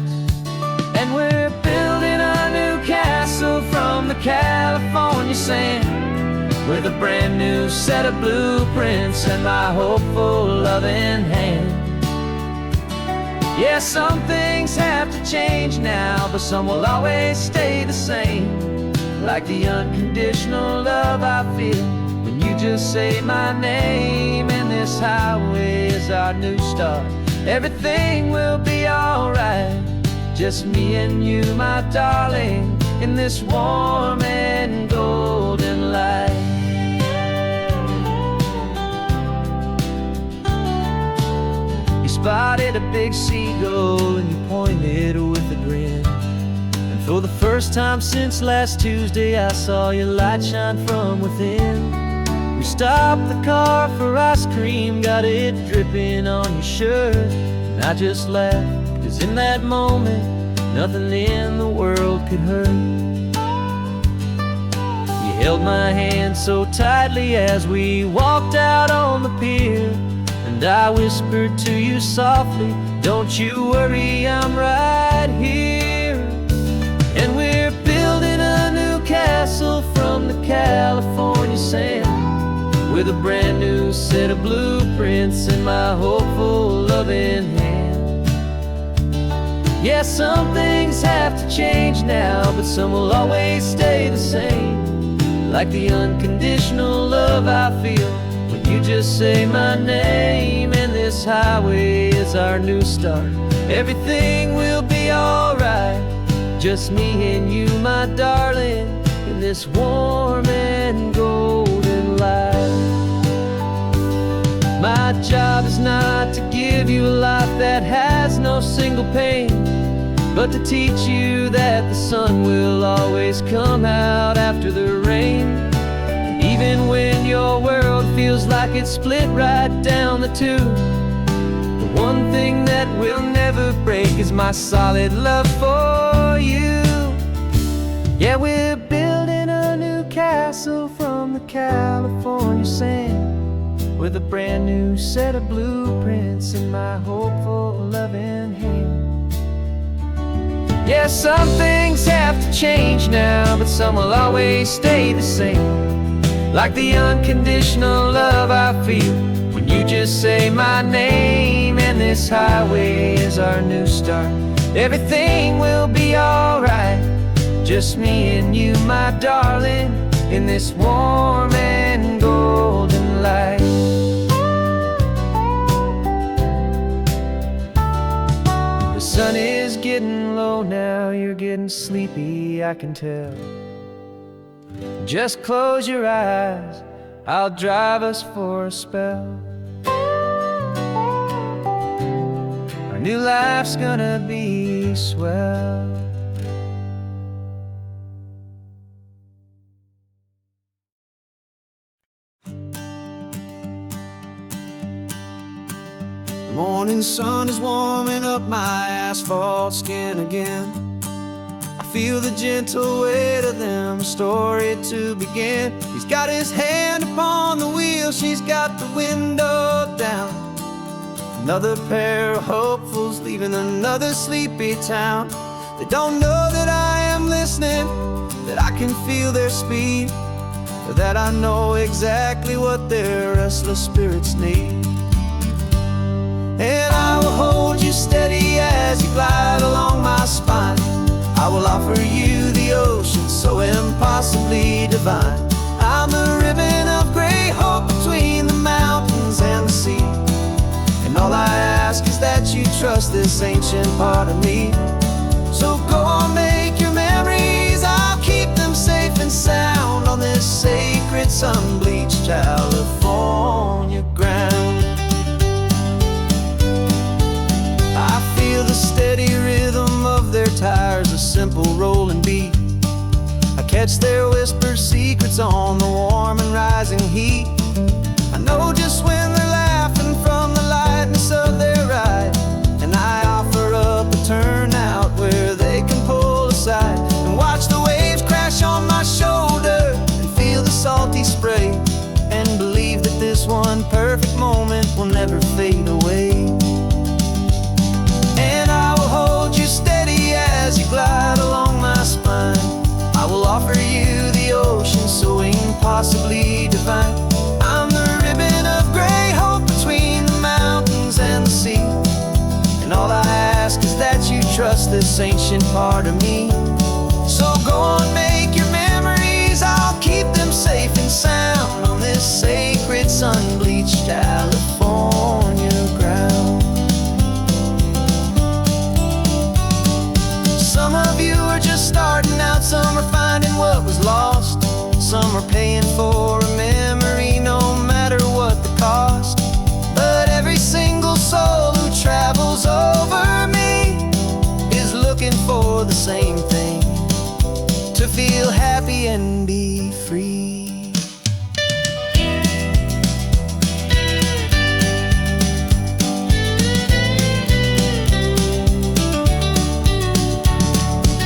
And we're building a new castle from the California sand, with a brand new set of blueprints and my hopeful loving hand. Yeah, some things have to change now, but some will always stay the same. like the unconditional love I feel when you just say my name. And this highway is our new start. Everything will be alright, just me and you, my darling, in this warm and golden light. You spotted a big seagull and you pointed with a grin. And for the first time since last Tuesday, I saw your light shine from within. We stopped the car for ice cream, got it dripping on your shirt. And I just laughed, 'cause in that moment, nothing in the world could hurt. You held my hand so tightly as we walked out on the pier. And I whispered to you softly, don't you worry, I'm right here. And we're building a new castle from the California sand, with a brand new set of blueprints in my hopeful, loving hand. Yeah, some things have to change now, but some will always stay the same, like the unconditional love I feel when you just say my name. And this highway is our new start. Everything will be alright, just me and you, my darling, in this warm and golden light. My job is not to give you a life that has no single pain, but to teach you that the sun will always come out after the rain. Even when your world feels like it's split right down the two, the one thing that will never break is my solid love for you. Yeah, we're building a new castle from the California sand, with a brand new set of blueprints in my hopeful, loving hand. Yeah, some things have to change now, but some will always stay the same, like the unconditional love I feel when you just say my name. And this highway is our new start. Everything will be alright, just me and you, my darling, in this warm and golden light. The sun is getting low now, you're getting sleepy, I can tell. Just close your eyes, I'll drive us for a spell. Our new life's gonna be swell. The morning sun is warming up my asphalt skin again. I feel the gentle weight of them, a story to begin. He's got his hand upon the wheel, she's got the window down. Another pair of hopefuls leaving another sleepy town. They don't know that I am listening, that I can feel their speed, or that I know exactly what their restless spirits need. And I will hold you steady as you glide along my spine. I will offer you the ocean so impossibly divine. I'm the ribbon of gray hope between the mountains and the sea. And all I ask is that you trust this ancient part of me. So go on, make your memories, I'll keep them safe and sound on this sacred sun-bleached California ground. I feel the steady rhythm of their tires, a simple rolling beat. I catch their whispered secrets on the warm and rising heat. I know just when they're laughing from the lightness of their ride, and I offer up a turnout where they can pull aside and watch the waves crash on my shoulder and feel the salty spray, and believe that this one perfect moment will never fade away. And I will hold you steady as you glide along my spine. I will offer you the ocean so impossibly divine. I'm the ribbon of gray hope between the mountains and the sea. And all I ask is that you trust this ancient part of me. So go on, make your memories, bleached California ground. Some of you are just starting out, some are finding what was lost, some are paying for a memory no matter what the cost. But every single soul who travels over me is looking for the same thing: to feel happy and be free.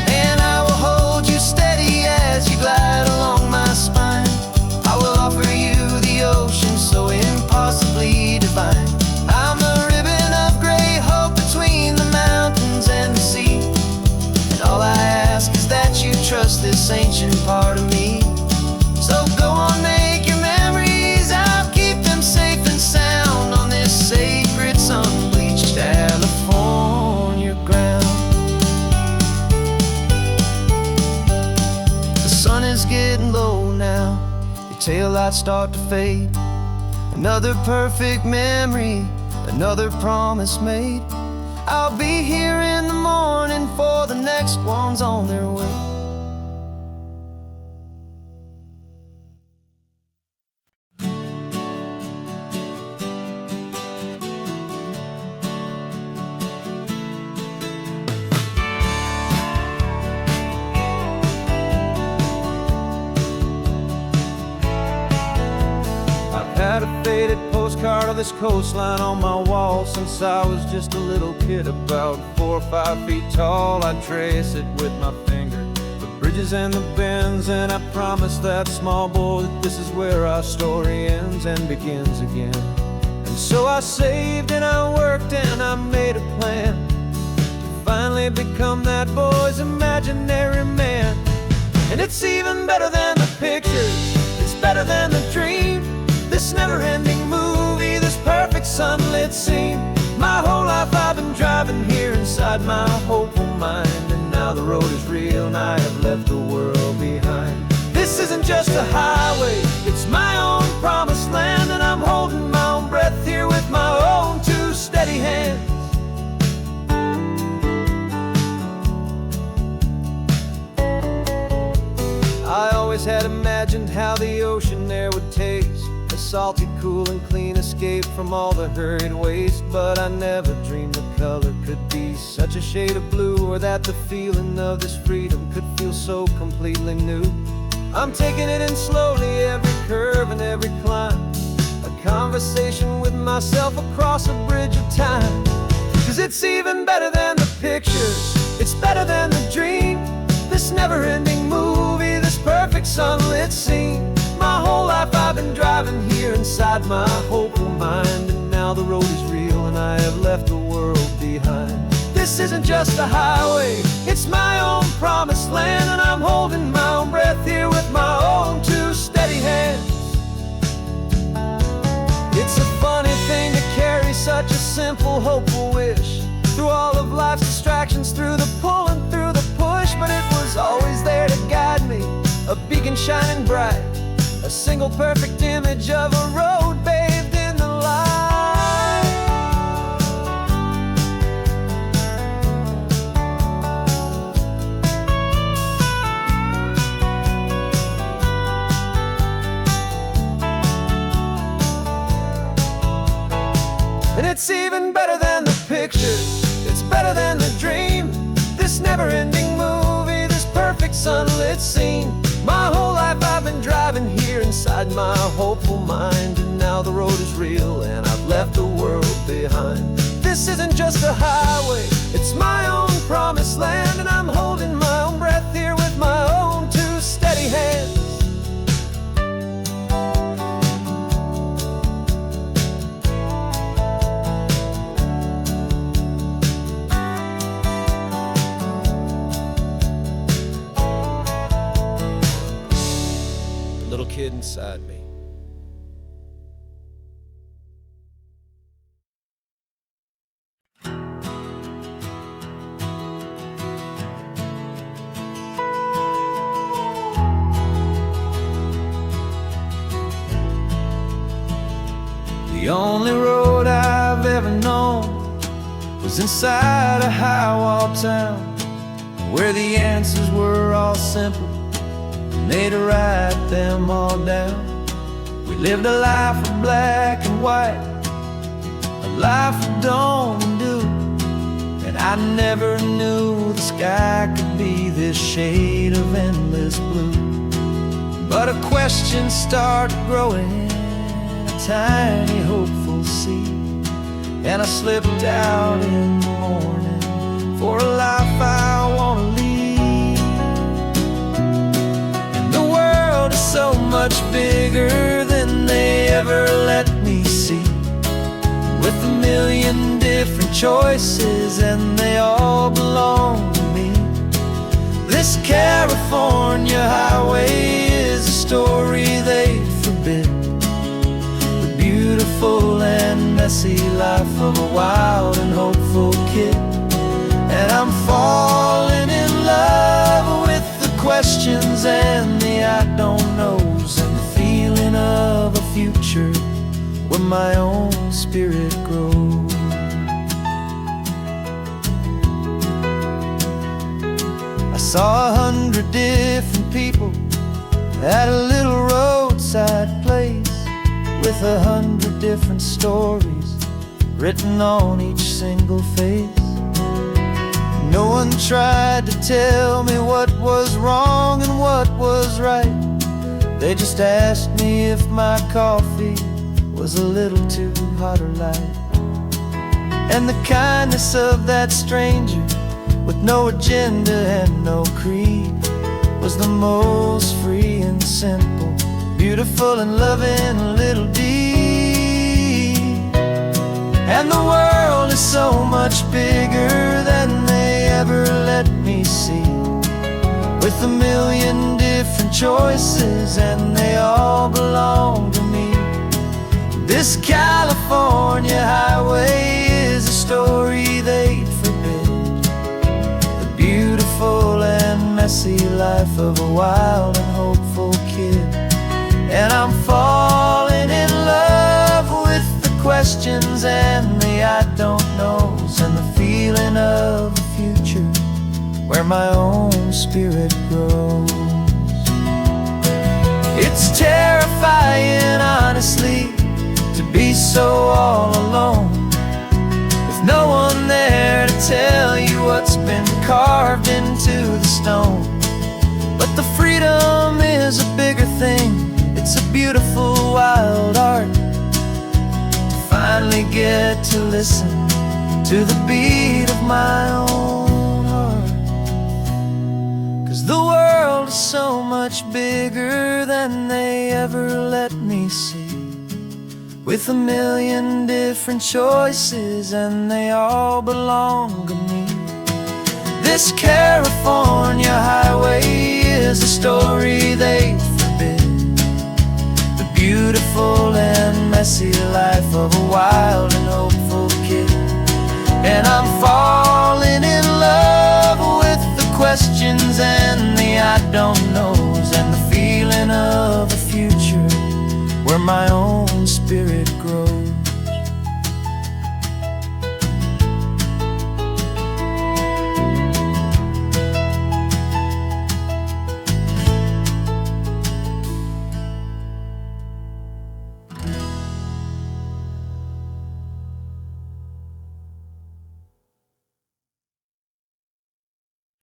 And I will hold you steady as you glide along my spine. I will offer you the ocean so impossibly divine. I'm a ribbon of gray hope between the mountains and the sea, and all I ask is that you trust this ancient part of me. So go on, make your memories, I'll keep them safe and sound on this sacred sun-bleached California ground. The sun is getting low now, your taillights start to fade. Another perfect memory, another promise made. I'll be here in the morning for the next ones on their way. Had a faded postcard of this coastline on my wall since I was just a little kid, about 4 or 5 feet tall. I'd trace it with my finger, the bridges and the bends, and I promised that small boy that this is where our story ends and begins again. And so I saved and I worked and I made a plan to finally become that boy's imaginary man. And it's even better than the pictures, it's better than the dream. This never-ending movie, this perfect sunlit scene. My whole life I've been driving here inside my hopeful mind, and now the road is real and I have left the world behind. This isn't just a highway, it's my own promised land, and I'm holding my own breath here with my own two steady hands. I always had imagined how the ocean there would taste, a salty, cool, and clean escape from all the hurried waste. But I never dreamed the color could be such a shade of blue, or that the feeling of this freedom could feel so completely new. I'm taking it in slowly, every curve and every climb, a conversation with myself across a bridge of time. 'Cause it's even better than the pictures, it's better than the dream. This never-ending movie, this perfect sunlit scene. My whole life I've been driving here inside my hopeful mind, and now the road is real and I have left the world behind. This isn't just a highway, it's my own promised land, and I'm holding my own breath here with my own two steady hands. It's a funny thing to carry such a simple, hopeful wish through all of life's distractions, through the pull and through the push. But it was always there to guide me, a beacon shining bright, a single perfect image of a road bathed in the light. And it's even better than the pictures, it's better than the dream. This never-ending movie, this perfect sunlit scene. My whole life I've been driving here inside my hopeful mind, and now the road is real and I've left the world behind. This isn't just a highway, it's my own promised land, and I'm holding my own breath here with my own two steady hands. Little kid inside me. The only road I've ever known was inside a high-wall town, where the answers were all simple and they'd write them all down. We lived a life of black and white, a life of dawn and dew, and I never knew the sky could be this shade of endless blue. But a question started growing, a tiny hopeful seed, and I slipped out in the morning for a life I want to lead. And the world is so much bigger than they ever let me see, with a million different choices and they all belong to me. This California highway is a story they forbid, the beautiful and messy life of a wild and hopeful kid. And I'm falling in love with the questions and the I don't knows, and the feeling of a future where my own spirit grows. I saw 100 different people at a little roadside place, with 100 different stories written on each single face. No one tried to tell me what was wrong and what was right. They just asked me if my coffee was a little too hot or light. And the kindness of that stranger, with no agenda and no creed, was the most free and simple, beautiful and loving little deed. And the world is so much bigger than they ever let me see, with a million different choices and they all belong to me. This California highway is a story they'd forbid, the beautiful and messy life of a wild and hopeful kid. And I'm falling in love with the questions and the I don't knows, and the feeling of a future where my own spirit grows. It's terrifying, honestly, to be so all alone, with no one there to tell you what's been carved into the stone. But the freedom is a bigger thing, it's a beautiful wild art, to finally get to listen to the beat of my own heart. 'Cause the world is so much bigger than they ever let me see, with a million different choices and they all belong to me. This California highway is a story they forbid, the beautiful and messy life of a wild